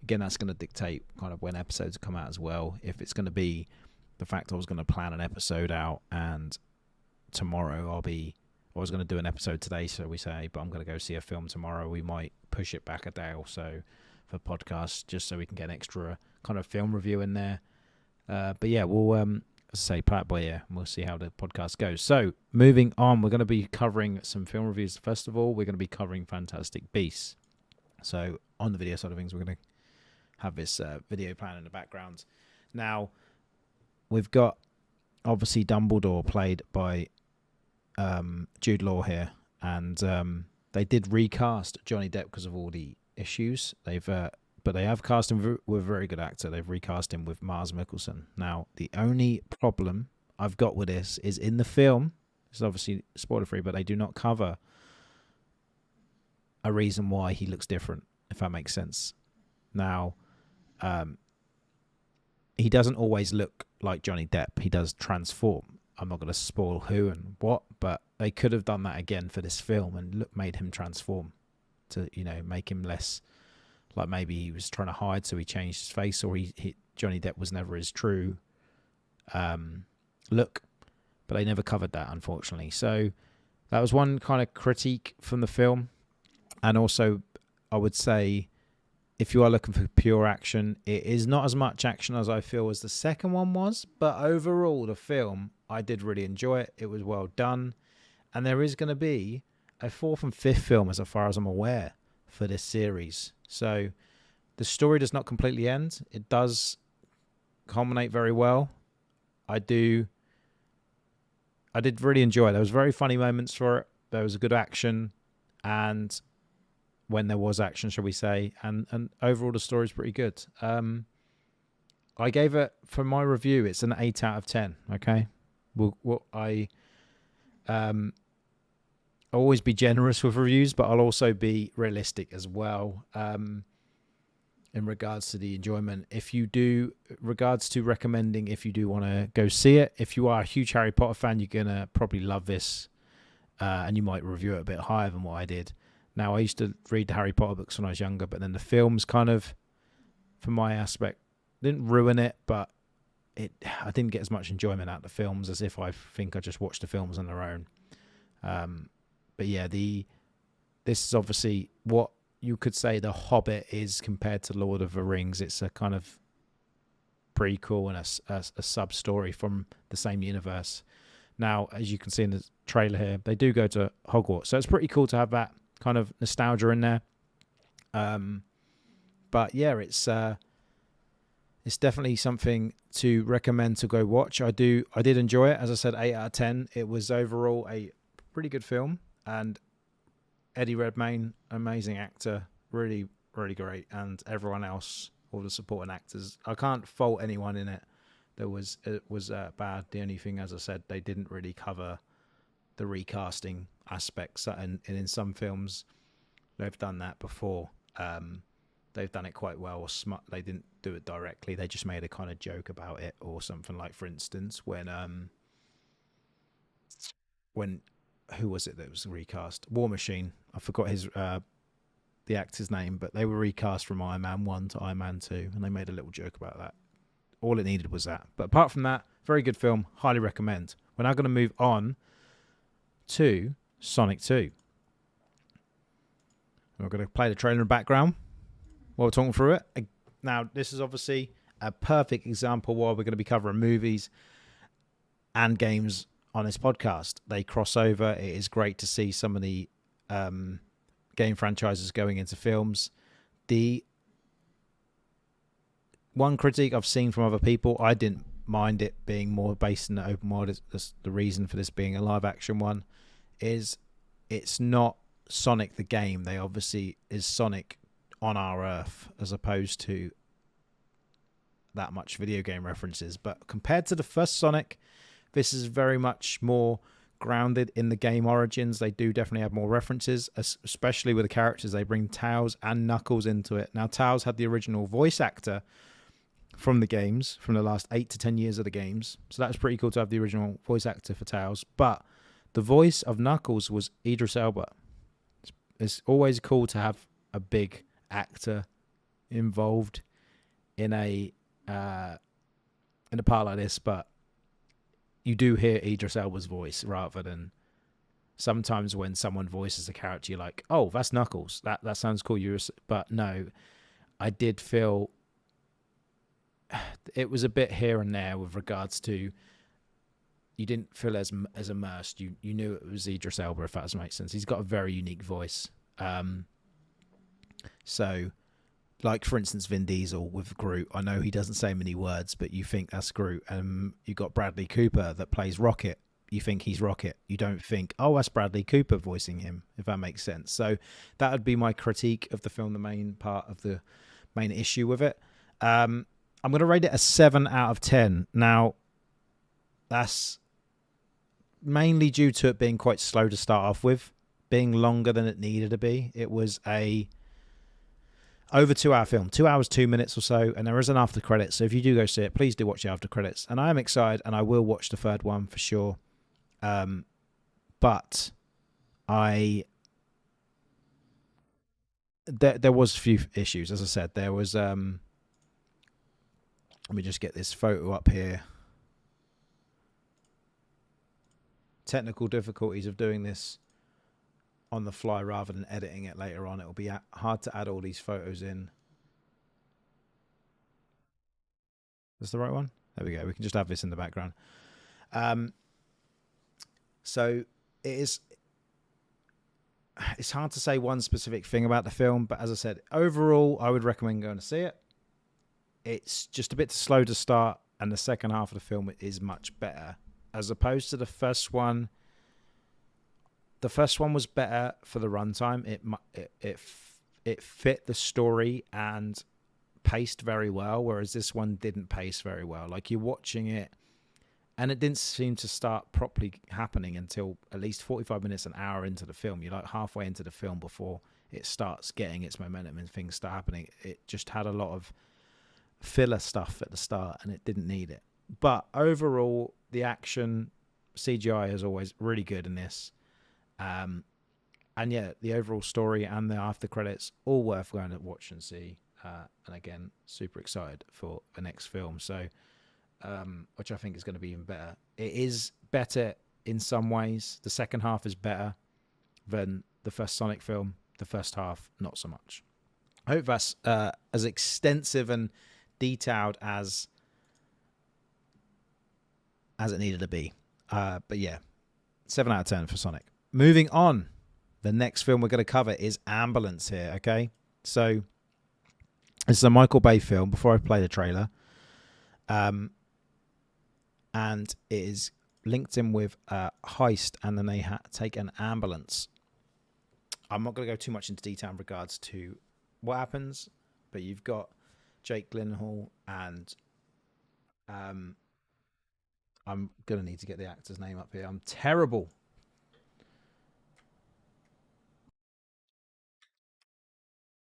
again, that's going to dictate kind of when episodes come out as well. If it's going to be the fact I was going to plan an episode out and tomorrow I'll be I was going to do an episode today, so we say, but I'm going to go see a film tomorrow. We might push it back a day or so for podcasts, just so we can get an extra kind of film review in there. But yeah, we'll say play it by ear, and we'll see how the podcast goes. So moving on, we're going to be covering some film reviews. First of all, we're going to be covering Fantastic Beasts. So on the video side of things, we're going to have this video playing in the background. Now, we've got obviously Dumbledore played by Jude Law here, and they did recast Johnny Depp because of all the issues. But they have cast him with a very good actor. They've recast him with Mars Mikkelsen. Now, the only problem I've got with this is in the film, it's obviously spoiler free, but they do not cover a reason why he looks different, if that makes sense. Now, he doesn't always look like Johnny Depp. He does transform. I'm not going to spoil who and what, but they could have done that again for this film and made him transform to, make him less like maybe he was trying to hide, so he changed his face, or Johnny Depp was never his true look. But they never covered that, unfortunately. So that was one kind of critique from the film. And also, I would say, if you are looking for pure action, it is not as much action as I feel as the second one was. But overall, the film, I did really enjoy it. It was well done. And there is going to be a fourth and fifth film, as far as I'm aware, for this series. So the story does not completely end. It does culminate very well. I did really enjoy it. There was very funny moments for it. There was a good action, and when there was action, shall we say, and overall the story is pretty good. I gave it, for my review, it's an 8 out of 10. Okay, I'll always be generous with reviews, but I'll also be realistic as well in regards to the enjoyment. Regards to recommending, if you do want to go see it, if you are a huge Harry Potter fan, you're going to probably love this, and you might review it a bit higher than what I did. Now, I used to read the Harry Potter books when I was younger, but then the films kind of, from my aspect, didn't ruin it, but I didn't get as much enjoyment out of the films as if I think I just watched the films on their own. But yeah, this is obviously what you could say The Hobbit is compared to Lord of the Rings. It's a kind of prequel and a sub-story from the same universe. Now, as you can see in the trailer here, they do go to Hogwarts. So it's pretty cool to have that kind of nostalgia in there. But yeah, it's definitely something to recommend to go watch. I did enjoy it. As I said, 8 out of 10. It was overall a pretty good film, and Eddie Redmayne, amazing actor, really, really great, and everyone else, all the supporting actors. I can't fault anyone in it. It was bad. The only thing, as I said, they didn't really cover the recasting aspects, and in some films they've done that before. They've done it quite well, or smart. They didn't do it directly. They just made a kind of joke about it, or something. Like, for instance, when who was it that was recast? War Machine. I forgot the actor's name, but they were recast from Iron Man 1 to Iron Man 2, and they made a little joke about that. All it needed was that. But apart from that, very good film. Highly recommend. We're now going to move on to Sonic 2. We're going to play the trailer in the background while we're talking through it. Now, this is obviously a perfect example while we're going to be covering movies and games on this podcast. They cross over. It is great to see some of the game franchises going into films. The one critique I've seen from other people, I didn't mind it being more based in the open world. The reason for this being a live action one is it's not Sonic the game. They obviously is Sonic on our Earth, as opposed to that much video game references. But compared to the first Sonic, this is very much more grounded in the game origins. They do definitely have more references, especially with the characters. They bring Tails and Knuckles into it. Now, Tails had the original voice actor from the games, from the last 8 to 10 years of the games. So that's pretty cool to have the original voice actor for Tails. But the voice of Knuckles was Idris Elba. It's always cool to have a big actor involved in a part like this, but you do hear Idris Elba's voice rather than sometimes when someone voices a character, you're like, oh, that's Knuckles. That sounds cool. But no, I did feel it was a bit here and there with regards to, you didn't feel as immersed. You knew it was Idris Elba, if that does make sense. He's got a very unique voice. So, like for instance, Vin Diesel with Groot. I know he doesn't say many words, but you think that's Groot. You got Bradley Cooper that plays Rocket. You think he's Rocket. You don't think, oh, that's Bradley Cooper voicing him, if that makes sense. So that would be my critique of the film, the main part of the main issue with it. I'm going to rate it a 7 out of 10. Now, that's mainly due to it being quite slow to start off with, being longer than it needed to be. It was a over 2 hour film, 2 hours, 2 minutes or so, and there is an after credits. So if you do go see it, please do watch the after credits. And I am excited, and I will watch the third one for sure. But there was a few issues. As I said, there was let me just get this photo up here. Technical difficulties of doing this on the fly rather than editing it later on. It'll be hard to add all these photos in. That's the right one? There we go. We can just have this in the background. So it's hard to say one specific thing about the film, but as I said, overall, I would recommend going to see it. It's just a bit slow to start, and the second half of the film is much better as opposed to the first one. The first one was better for the runtime. It fit the story and paced very well, whereas this one didn't pace very well. Like, you're watching it, and it didn't seem to start properly happening until at least 45 minutes, an hour into the film. You're like halfway into the film before it starts getting its momentum and things start happening. It just had a lot of filler stuff at the start, and it didn't need it. But overall, the action, CGI is always really good in this. And yeah, the overall story and the after credits, all worth going to watch and see. And again, super excited for the next film. So, which I think is going to be even better. It is better in some ways. The second half is better than the first Sonic film. The first half, not so much. I hope that's as extensive and detailed as it needed to be. But yeah, 7 out of 10 for Sonic. Moving on, the next film we're going to cover is Ambulance here, okay? So, this is a Michael Bay film, before I play the trailer. And it is linked in with a heist, and then they take an ambulance. I'm not going to go too much into detail in regards to what happens, but you've got Jake Gyllenhaal, and I'm going to need to get the actor's name up here. I'm terrible.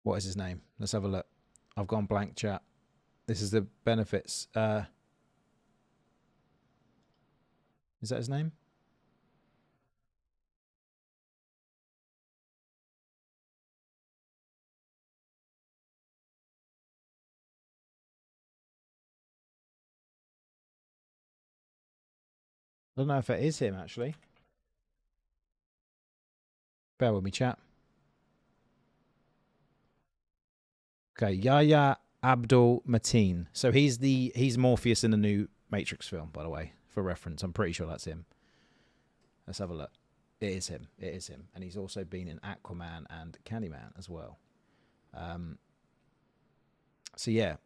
What is his name? Let's have a look. I've gone blank, chat. This is the benefits. Is that his name? I don't know if it is him, actually. Bear with me, chat. Okay, Yahya Abdul Mateen. So he's Morpheus in the new Matrix film, by the way, for reference. I'm pretty sure that's him. Let's have a look. It is him. It is him. And he's also been in Aquaman and Candyman as well. So yeah,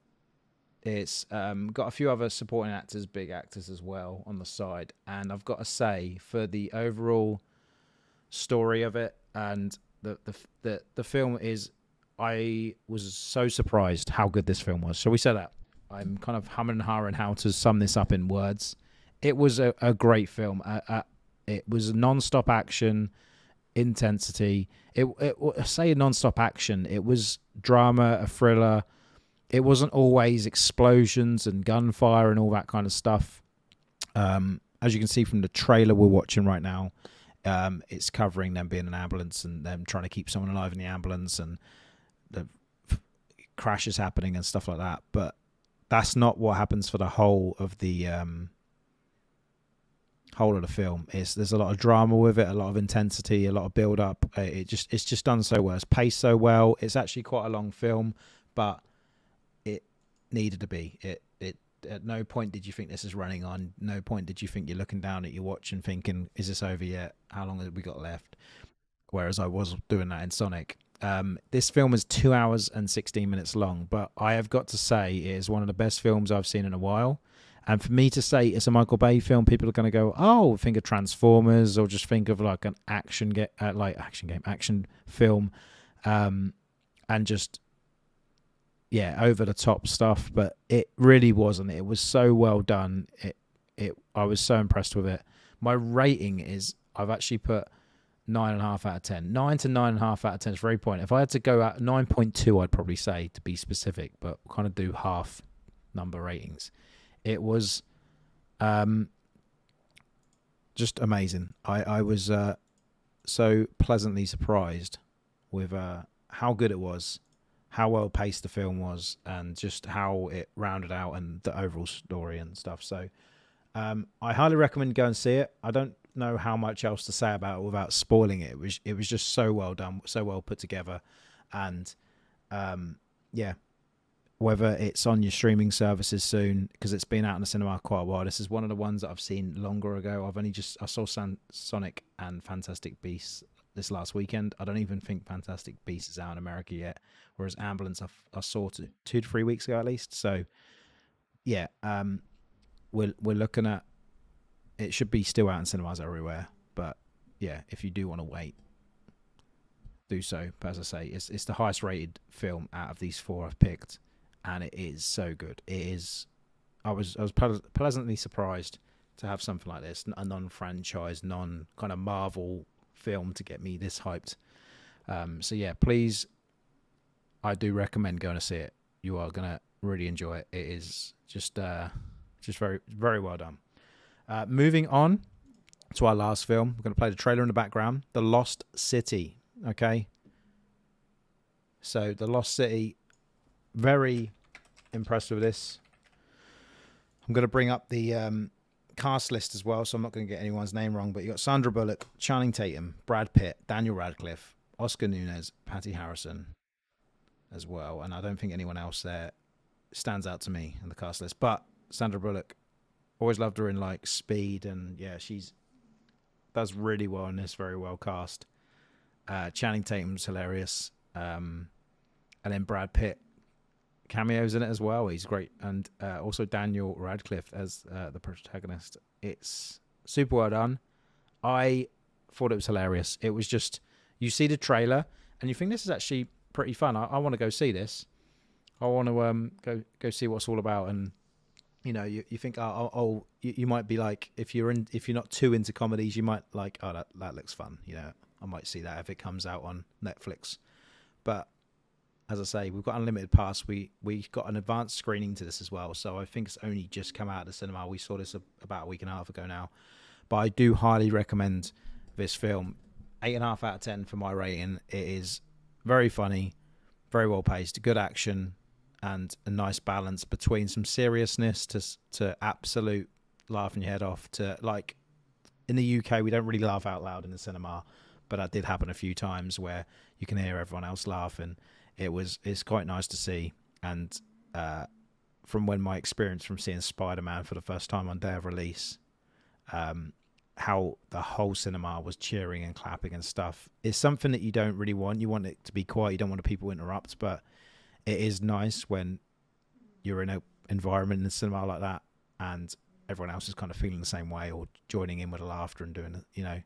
it's got a few other supporting actors, big actors as well on the side. And I've got to say, for the overall story of it and the film is, I was so surprised how good this film was. Shall we say that? I'm kind of humming and hawing how to sum this up in words. It was a great film. It was non-stop action, intensity. Say non-stop action. It was drama, a thriller. It wasn't always explosions and gunfire and all that kind of stuff. As you can see from the trailer we're watching right now, it's covering them being an ambulance and them trying to keep someone alive in the ambulance and the crashes happening and stuff like that. But that's not what happens for the whole of the whole of the film. There's a lot of drama with it, a lot of intensity, a lot of build up. It's just done so well. It's paced so well. It's actually quite a long film, but it needed to be. It at no point did you think this is running on. No point did you think you're looking down at your watch and thinking, "Is this over yet? How long have we got left?" Whereas I was doing that in Sonic. This film is 2 hours and 16 minutes long, but I have got to say it is one of the best films I've seen in a while. And for me to say it's a Michael Bay film, people are going to go, "Oh, think of Transformers," or just think of like an action film, and just over the top stuff. But it really wasn't. It was so well done. I was so impressed with it. My rating is I've actually put 9.5 out of 10. 9 to 9.5 out of 10 is very point. If I had to go at 9.2, I'd probably say to be specific, but we'll kind of do half number ratings. It was just amazing. I was so pleasantly surprised with how good it was, how well paced the film was, and just how it rounded out and the overall story and stuff. So I highly recommend go and see it. I don't know how much else to say about it without spoiling it. It was just so well done, so well put together, and whether it's on your streaming services soon, because it's been out in the cinema quite a while. This is one of the ones that I've seen longer ago. I saw Sonic and Fantastic Beasts this last weekend. I don't even think Fantastic Beasts is out in America yet, whereas Ambulance I saw 2 to 3 weeks ago at least. So yeah, we're looking at it should be still out in cinemas everywhere. But yeah, if you do want to wait, do so. But as I say, it's the highest rated film out of these 4 I've picked, and it is so good. It is. I was pleasantly surprised to have something like this, a non-franchise, non kind of Marvel film to get me this hyped. So yeah, please, I do recommend going to see it. You are gonna really enjoy it. It is just very, very well done. Moving on to our last film, we're going to play the trailer in the background, The Lost City. Okay, so The Lost City, very impressed with this. I'm going to bring up the cast list as well, so I'm not going to get anyone's name wrong, but you got Sandra Bullock, Channing Tatum, Brad Pitt, Daniel Radcliffe, Oscar Nunez, Patty Harrison as well, and I don't think anyone else there stands out to me in the cast list, but Sandra Bullock, always loved her in like Speed, and yeah, she's does really well in this, very well cast. Channing Tatum's hilarious, and then Brad Pitt cameos in it as well. He's great, and also Daniel Radcliffe as the protagonist. It's super well done. I thought it was hilarious. It was just, you see the trailer and you think this is actually pretty fun. I want to go see this. I want to go see what it's all about. And you know, you think, you might be like, if you're not too into comedies, you might like, oh, that looks fun. You know, I might see that if it comes out on Netflix. But as I say, we've got unlimited pass. We got an advanced screening to this as well, so I think it's only just come out of the cinema. We saw this about a week and a half ago now, but I do highly recommend this film. 8.5 out of 10 for my rating. It is very funny, very well paced, good action, and a nice balance between some seriousness to absolute laughing your head off. To like, in the UK, we don't really laugh out loud in the cinema, but that did happen a few times where you can hear everyone else laughing. It's quite nice to see, and from when my experience from seeing Spider-Man for the first time on day of release, how the whole cinema was cheering and clapping and stuff is something that you don't really want. You want it to be quiet. You don't want people to interrupt, but it is nice when you're in an environment in the cinema like that and everyone else is kind of feeling the same way or joining in with the laughter and doing it. You know,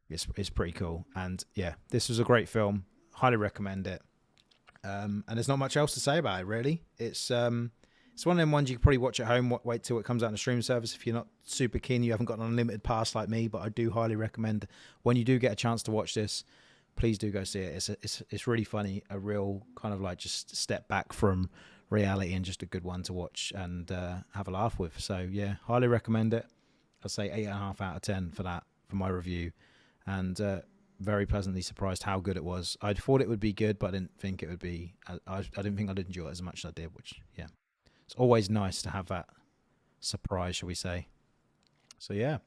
it's pretty cool. And yeah, this was a great film. Highly recommend it. And there's not much else to say about it, really. It's one of them ones you can probably watch at home. Wait till it comes out on the stream service if you're not super keen. You haven't got an unlimited pass like me, but I do highly recommend when you do get a chance to watch this, please do go see it. It's really funny, a real kind of like just step back from reality and just a good one to watch and have a laugh with. So yeah, highly recommend it. I'll say 8.5 out of 10 for that, for my review. And very pleasantly surprised how good it was. I thought it would be good, but I didn't think it would be. I didn't think I'd enjoy it as much as I did, which, yeah. It's always nice to have that surprise, shall we say. So, yeah.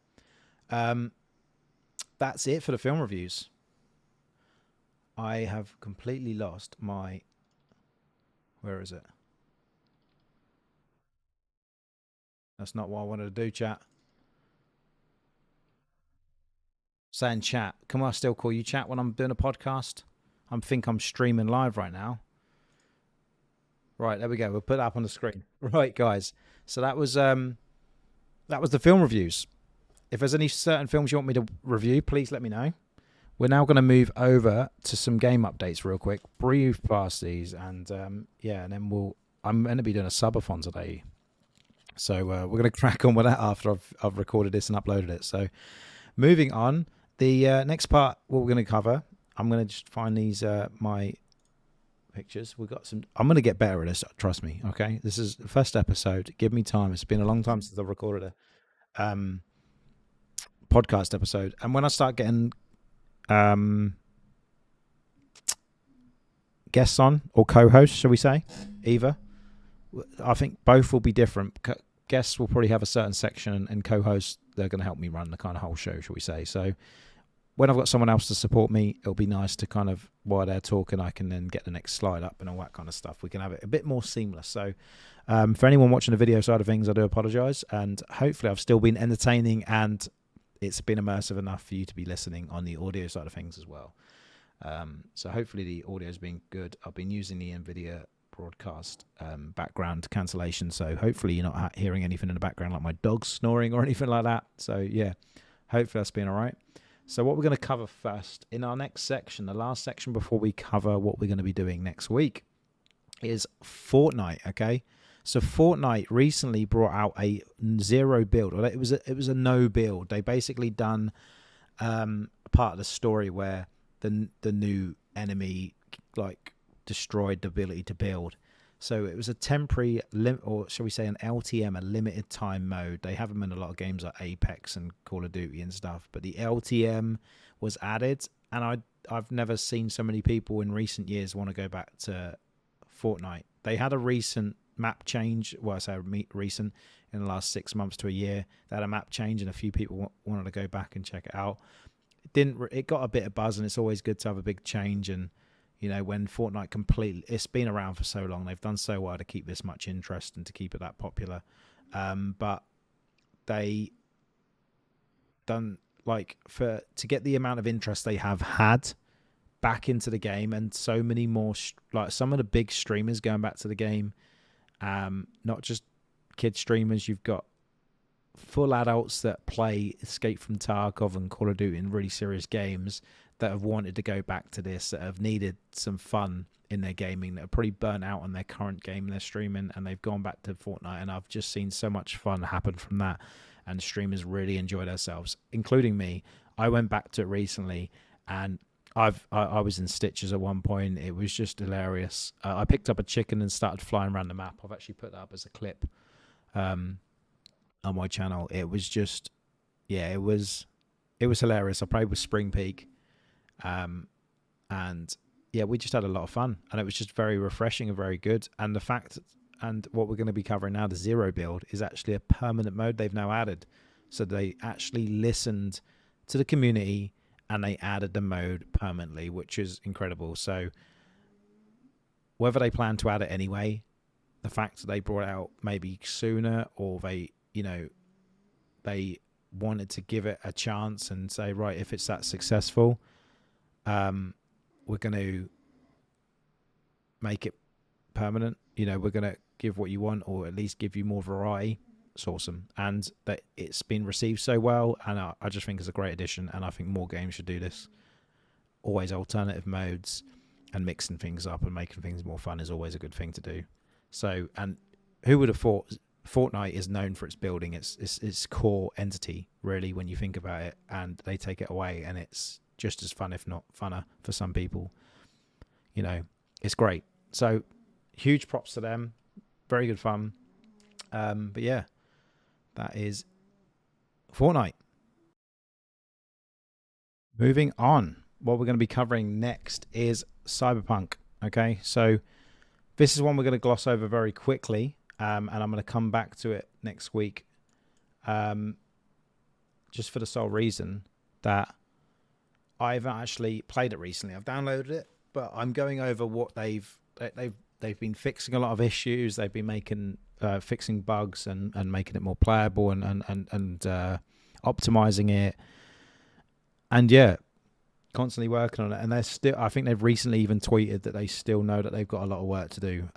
Um, that's it for the film reviews. I have completely lost my. Where is it? That's not what I wanted to do, chat. Saying chat. Can I still call you chat when I'm doing a podcast? I think I'm streaming live right now. Right, there we go. We'll put that up on the screen. Right, guys. So that was the film reviews. If there's any certain films you want me to review, please let me know. We're now going to move over to some game updates real quick. Breathe past these, and and then I'm going to be doing a subathon today, so we're going to crack on with that after I've recorded this and uploaded it. So moving on, the next part, what we're going to cover, I'm going to just find these my pictures. We've got some. I'm going to get better at this. Trust me. Okay, this is the first episode. Give me time. It's been a long time since I've recorded a podcast episode, and when I start getting guests on or co-hosts, shall we say, either, I think both will be different. Guests will probably have a certain section, and co-hosts, they're going to help me run the kind of whole show, shall we say. So when I've got someone else to support me, it'll be nice to kind of, while they're talking, I can then get the next slide up and all that kind of stuff. We can have it a bit more seamless. So for anyone watching the video side of things, I do apologize, and hopefully I've still been entertaining and it's been immersive enough for you to be listening on the audio side of things as well. So hopefully the audio has been good. I've been using the NVIDIA broadcast background cancellation, so hopefully you're not hearing anything in the background like my dog snoring or anything like that. So yeah, hopefully that's been all right. So what we're going to cover first in our next section, the last section before we cover what we're going to be doing next week, is Fortnite. Okay, so Fortnite recently brought out a zero build, or it was a no build. They basically done part of the story where the new enemy like destroyed the ability to build. So it was a temporary or shall we say an LTM, a limited time mode. They have them in a lot of games like Apex and Call of Duty and stuff, but the LTM was added, and I've never seen so many people in recent years want to go back to Fortnite. They had a recent map change. Well, I say recent, in the last 6 months to a year. They had a map change, and a few people wanted to go back and check it out. It got a bit of buzz, and it's always good to have a big change. And you know, when Fortnite completely, it's been around for so long, they've done so well to keep this much interest and to keep it that popular. But they done like to get the amount of interest they have had back into the game, and so many more like some of the big streamers going back to the game, not just kid streamers. You've got full adults that play Escape from Tarkov and Call of Duty in really serious games that have wanted to go back to this, that have needed some fun in their gaming, that are pretty burnt out on their current game they're streaming, and they've gone back to Fortnite. And I've just seen so much fun happen from that, and streamers really enjoy themselves, including me. I went back to it recently, and I was in stitches at one point. It was just hilarious. I picked up a chicken and started flying around the map. I've actually put that up as a clip on my channel. It was just, yeah, it was hilarious. I played with Spring Peak, and yeah, we just had a lot of fun, and it was just very refreshing and very good. And the fact, and what we're going to be covering now, the zero build, is actually a permanent mode they've now added. So they actually listened to the community and they added the mode permanently, which is incredible. So whether they plan to add it anyway, the fact that they brought it out maybe sooner, or they wanted to give it a chance and say, right, if it's that successful, we're going to make it permanent. You know, we're going to give what you want, or at least give you more variety. It's awesome. And that it's been received so well, and I just think it's a great addition, and I think more games should do this. Always alternative modes and mixing things up and making things more fun is always a good thing to do. So, and who would have thought Fortnite is known for its building, its core entity, really, when you think about it, and they take it away and it's just as fun, if not funner, for some people. You know, it's great. So huge props to them. Very good fun. But yeah, that is Fortnite. Moving on, what we're going to be covering next is Cyberpunk. Okay, so this is one we're going to gloss over very quickly, and I'm going to come back to it next week. just for the sole reason that I've actually played it recently. I've downloaded it, but I'm going over what they've been fixing a lot of issues. They've been making fixing bugs and making it more playable and optimizing it. And yeah, constantly working on it. And they're still, I think they've recently even tweeted that they still know that they've got a lot of work to do.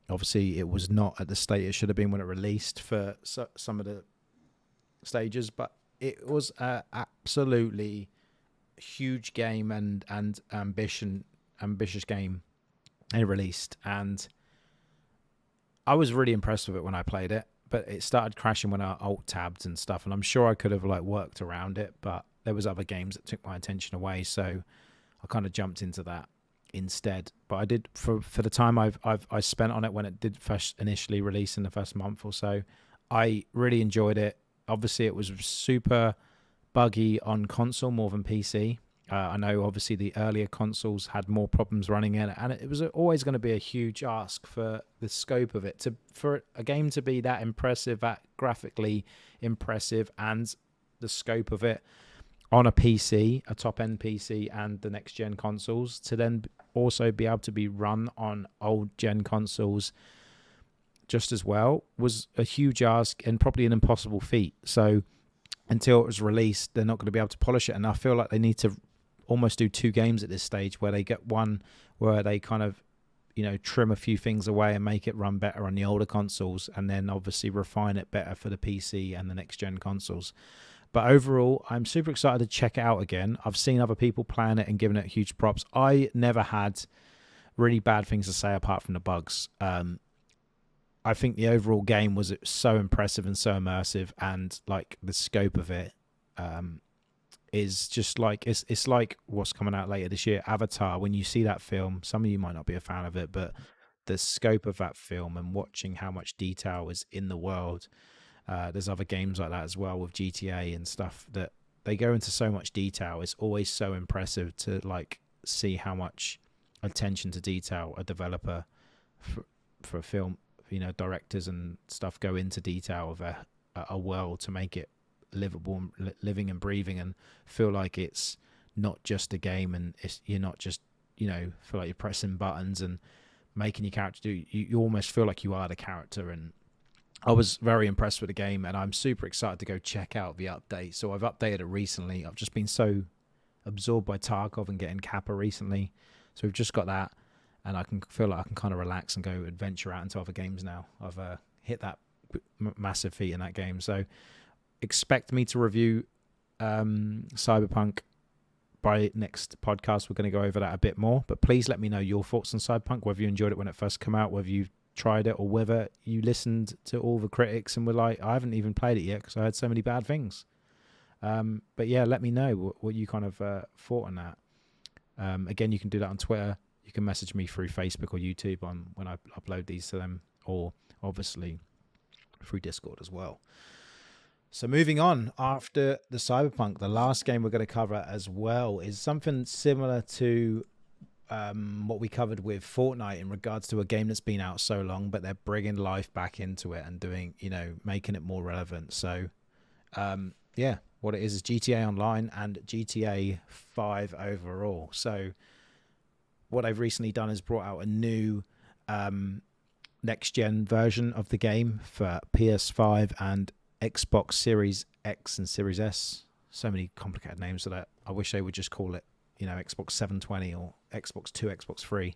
Obviously, it was not at the state it should have been when it released for some of the stages, but it was an absolutely huge game and ambitious game they released, and I was really impressed with it when I played it. But it started crashing when I alt tabbed and stuff, and I'm sure I could have like worked around it, but there was other games that took my attention away, so I kind of jumped into that instead. But I did for the time I spent on it when it did first initially release in the first month or so. I really enjoyed it. Obviously, it was super buggy on console more than PC. I know obviously the earlier consoles had more problems running in it, and it was always going to be a huge ask for the scope of it for a game to be that impressive, that graphically impressive, and the scope of it on a PC, a top-end PC, and the next-gen consoles, to then also be able to be run on old-gen consoles just as well, was a huge ask and probably an impossible feat. So until it was released, they're not going to be able to polish it. And I feel like they need to almost do 2 games at this stage, where they get one where they kind of, trim a few things away and make it run better on the older consoles, and then obviously refine it better for the PC and the next-gen consoles. But overall, I'm super excited to check it out again. I've seen other people playing it and giving it huge props. I never had really bad things to say apart from the bugs. I think the overall game was so impressive and so immersive, and like the scope of it is just like it's like what's coming out later this year, Avatar. When you see that film, some of you might not be a fan of it, but the scope of that film and watching how much detail is in the world. There's other games like that as well with GTA and stuff that they go into so much detail. It's always so impressive to like see how much attention to detail a developer for a film, directors and stuff go into detail of a world to make it livable, living and breathing, and feel like it's not just a game, and you're not just feel like you're pressing buttons and making your character do. You almost feel like you are the character, and I was very impressed with the game, and I'm super excited to go check out the update. So I've updated it recently. I've just been so absorbed by Tarkov and getting Kappa recently, so we've just got that, and I can feel like I can kind of relax and go adventure out into other games now. I've hit that massive feat in that game, so expect me to review Cyberpunk by next podcast. We're going to go over that a bit more, but please let me know your thoughts on Cyberpunk, whether you enjoyed it when it first came out, whether you've tried it, or whether you listened to all the critics and were like, I haven't even played it yet because I heard so many bad things. But yeah, let me know what you kind of thought on that. Again, you can do that on Twitter. You can message me through Facebook or YouTube when I upload these to them, or obviously through Discord as well. So moving on, after the Cyberpunk, the last game we're going to cover as well is something similar to what we covered with Fortnite in regards to a game that's been out so long, but they're bringing life back into it and doing, making it more relevant. So, yeah, what it is GTA Online and GTA 5 overall. So what they've recently done is brought out a new next-gen version of the game for PS5 and Xbox Series X and Series S. So many complicated names for that. I wish they would just call it, Xbox 720 or Xbox 2, Xbox 3.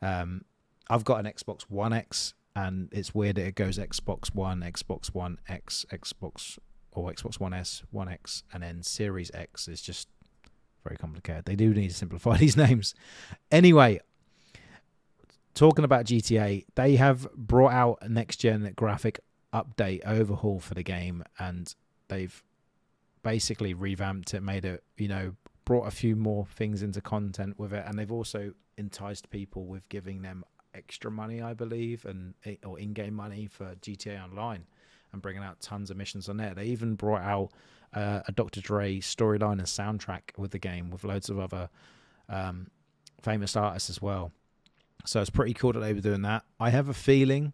I've got an Xbox One X, and it's weird that it goes Xbox One, Xbox One X, Xbox One S, One X, and then Series X is just very complicated. They do need to simplify these names. Anyway, talking about GTA, they have brought out a next-gen graphic update overhaul for the game, and they've basically revamped it, made it, brought a few more things into content with it, and they've also enticed people with giving them extra money, I believe, or in-game money for GTA Online, and bringing out tons of missions on there. They even brought out a Dr. Dre storyline and soundtrack with the game, with loads of other famous artists as well. So it's pretty cool that they were doing that. I have a feeling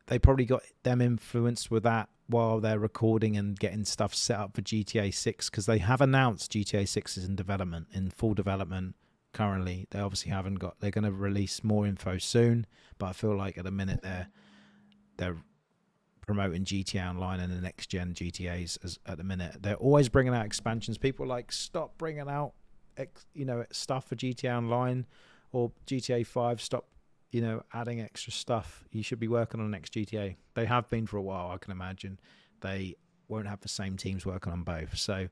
they probably got them influenced with that while they're recording and getting stuff set up for GTA 6, because they have announced GTA 6 is in development, in full development currently. They obviously haven't got, they're going to release more info soon, but I feel like at the minute they're promoting GTA Online and the next gen GTAs as at the minute. They're always bringing out expansions. People like, stop bringing out stuff for GTA Online or GTA 5. Stop adding extra stuff. You should be working on the next GTA. They have been for a while. I can imagine they won't have the same teams working on both. So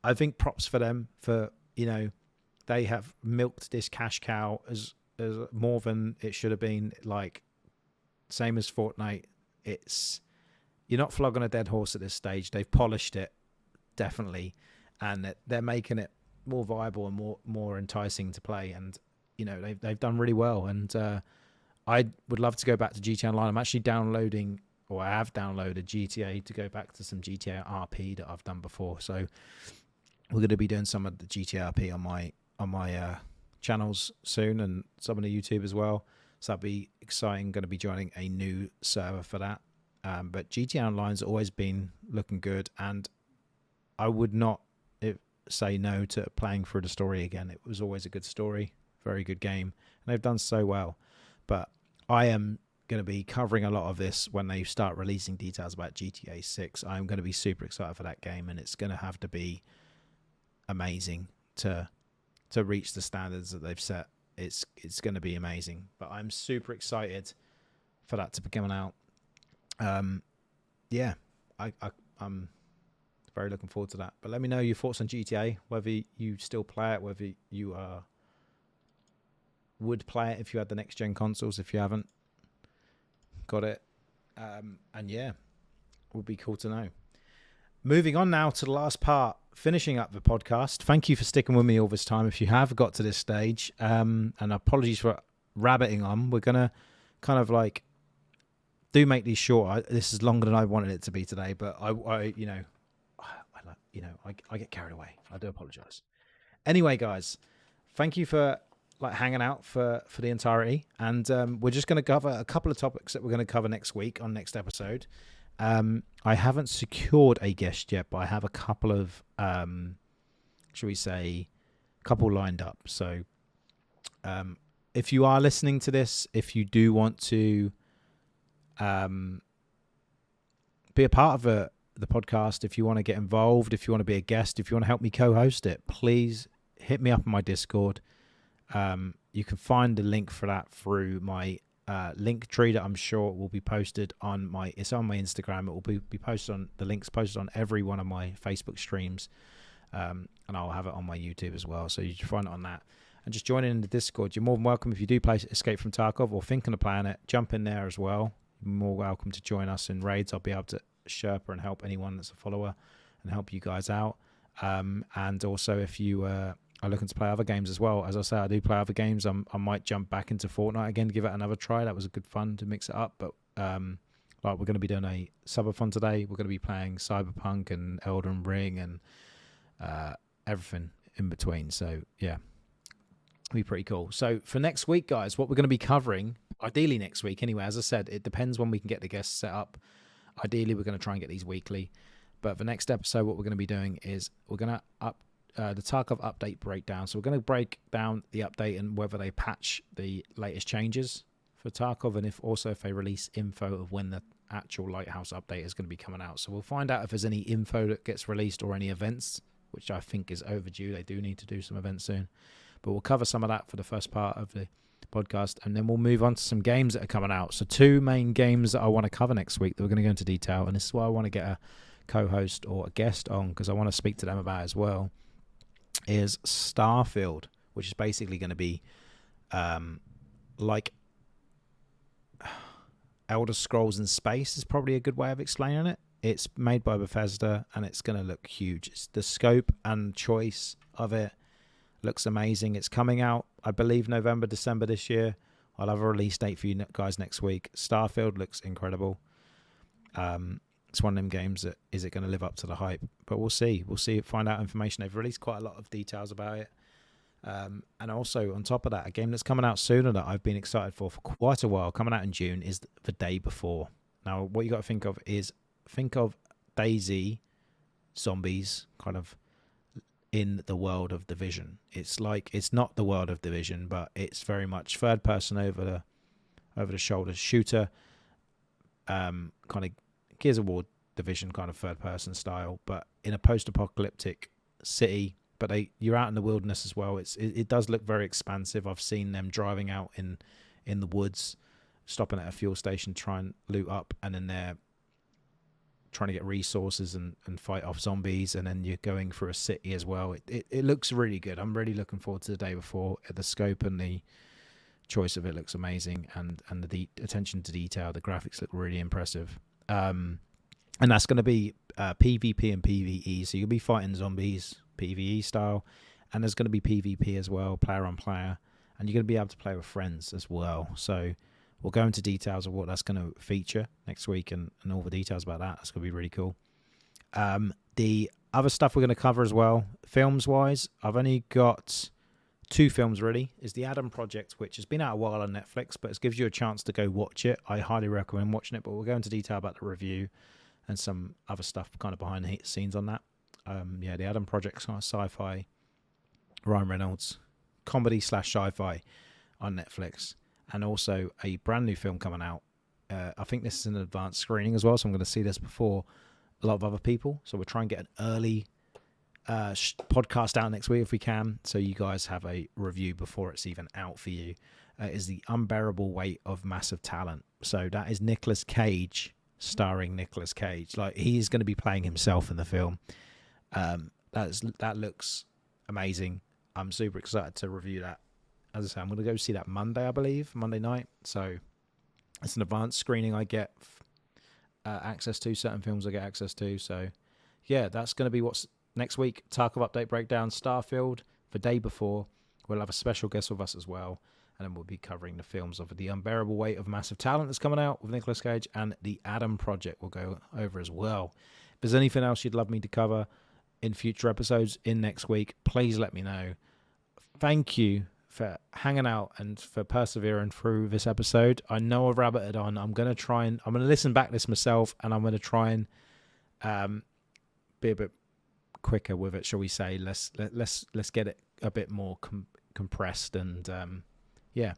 I think props for them for they have milked this cash cow as more than it should have been. Like, same as Fortnite, you're not flogging a dead horse at this stage. They've polished it, definitely, and they're making it more viable and more enticing to play. And they've done really well. And I would love to go back to GTA Online. I'm actually downloading, or I have downloaded GTA to go back to some GTA RP that I've done before. So we're going to be doing some of the GTA RP on my channels soon, and some on the YouTube as well. So that'll be exciting. Going to be joining a new server for that. But GTA Online's always been looking good, and I would not say no to playing through the story again. It was always a good story, very good game, and they've done so well. But I am going to be covering a lot of this when they start releasing details about GTA 6. I'm going to be super excited for that game, and it's going to have to be amazing to reach the standards that they've set. It's going to be amazing, but I'm super excited for that to be coming out. I'm very looking forward to that. But let me know your thoughts on GTA, whether you still play it, whether you would play it if you had the next gen consoles. If you haven't got it, and yeah, would be cool to know. Moving on now to the last part, finishing up the podcast. Thank you for sticking with me all this time. If you have got to this stage, and apologies for rabbiting on. We're gonna kind of like do make these short. This is longer than I wanted it to be today, but I get carried away. I do apologize. Anyway, guys, thank you for hanging out for the entirety, and we're just going to cover a couple of topics that we're going to cover next week on next episode. I haven't secured a guest yet, but I have a couple of couple lined up. So if you are listening to this, if you do want to be a part of the podcast, if you want to get involved, if you want to be a guest, if you want to help me co-host it, please hit me up on my Discord. You can find the link for that through my link tree that I'm sure will be posted on it's on my Instagram. It will be posted on, the link's posted on every one of my Facebook streams, and I'll have it on my YouTube as well, so you can find it on that. And just join in the Discord. You're more than welcome. If you do play Escape from Tarkov or thinking of playing it, jump in there as well. You're more welcome to join us in raids. I'll be able to Sherpa and help anyone that's a follower and help you guys out. And also, if you are looking to play other games as well, as I say, I do play other games. I might jump back into Fortnite again, give it another try. That was a good fun to mix it up. But we're going to be doing a subathon today. We're going to be playing Cyberpunk and Elden Ring and everything in between. So yeah, it'll be pretty cool. So for next week, guys, what we're going to be covering, ideally next week anyway, as I said, it depends when we can get the guests set up. Ideally, we're going to try and get these weekly. But the next episode, what we're going to be doing is we're going to up the Tarkov update breakdown. So we're going to break down the update and whether they patch the latest changes for Tarkov, and if they release info of when the actual Lighthouse update is going to be coming out. So we'll find out if there's any info that gets released or any events, which I think is overdue. They do need to do some events soon. But we'll cover some of that for the first part of the podcast, and then we'll move on to some games that are coming out. So two main games that I want to cover next week that we're going to go into detail, and this is why I want to get a co-host or a guest on, because I want to speak to them about as well, is Starfield, which is basically going to be like Elder Scrolls in space is probably a good way of explaining it. It's made by Bethesda, and it's going to look huge. It's the scope and choice of it looks amazing. It's coming out, I believe, November, December this year. I'll have a release date for you guys next week. Starfield looks incredible. It's one of them games that, is it going to live up to the hype? But we'll see. We'll see. Find out information. They've released quite a lot of details about it. And also, on top of that, a game that's coming out sooner that I've been excited for quite a while, coming out in June, is The Day Before. Now, what you got to think of is think of DayZ zombies kind of in the world of Division. It's like, it's not the world of Division, but it's very much third person over the shoulder shooter, kind of Gears of War Division kind of third person style, but in a post-apocalyptic city. But you're out in the wilderness as well. It does look very expansive. I've seen them driving out in the woods, stopping at a fuel station, try and loot up, and then they're trying to get resources and fight off zombies, and then you're going through a city as well. It looks really good. I'm really looking forward to the day before. The scope and the choice of it looks amazing, and the attention to detail, the graphics look really impressive. And that's going to be PvP and PvE, so you'll be fighting zombies PvE style, and there's going to be PvP as well, player on player, and you're going to be able to play with friends as well. So we'll go into details of what that's going to feature next week, and all the details about that. That's going to be really cool. The other stuff we're going to cover as well, films-wise, I've only got 2 films really. Is the Adam Project, which has been out a while on Netflix, but it gives you a chance to go watch it. I highly recommend watching it, but we'll go into detail about the review and some other stuff kind of behind the scenes on that. The Adam Project's kind of sci-fi, Ryan Reynolds, comedy / sci-fi on Netflix. And also a brand new film coming out. I think this is an advanced screening as well, so I'm going to see this before a lot of other people. So we'll try and get an early podcast out next week if we can, so you guys have a review before it's even out for you. Is The Unbearable Weight of Massive Talent. So that is Nicolas Cage, starring Nicolas Cage. Like, he's going to be playing himself in the film. That looks amazing. I'm super excited to review that. As I say, I'm going to go see that Monday, I believe, Monday night. So it's an advanced screening I get access to. Certain films I get access to. So yeah, that's going to be what's next week. Tarkov Update Breakdown, Starfield, the day before. We'll have a special guest with us as well. And then we'll be covering the films of The Unbearable Weight of Massive Talent that's coming out with Nicolas Cage, and The Adam Project we'll go over as well. If there's anything else you'd love me to cover in future episodes in next week, please let me know. Thank you for hanging out and for persevering through this episode. I know I've rabbited on. I'm going to listen back this myself, and I'm going to try and be a bit quicker with it, shall we say. Let's get it a bit more compressed, and I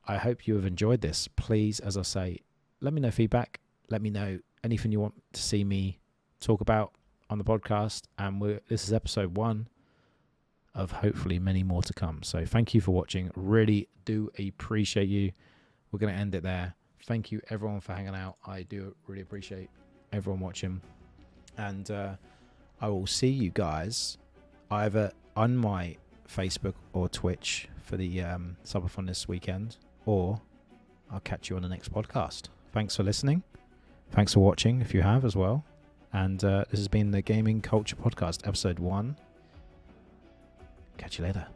hope you have enjoyed this. Please, as I say, let me know feedback. Let me know anything you want to see me talk about on the podcast. And this is episode 1 of hopefully many more to come. So thank you for watching. Really do appreciate you. We're going to end it there. Thank you everyone for hanging out. I do really appreciate everyone watching. And I will see you guys either on my Facebook or Twitch for the Cyberfun this weekend, or I'll catch you on the next podcast. Thanks for listening. Thanks for watching if you have as well. And this has been the Gaming Culture Podcast, episode 1. Catch you later.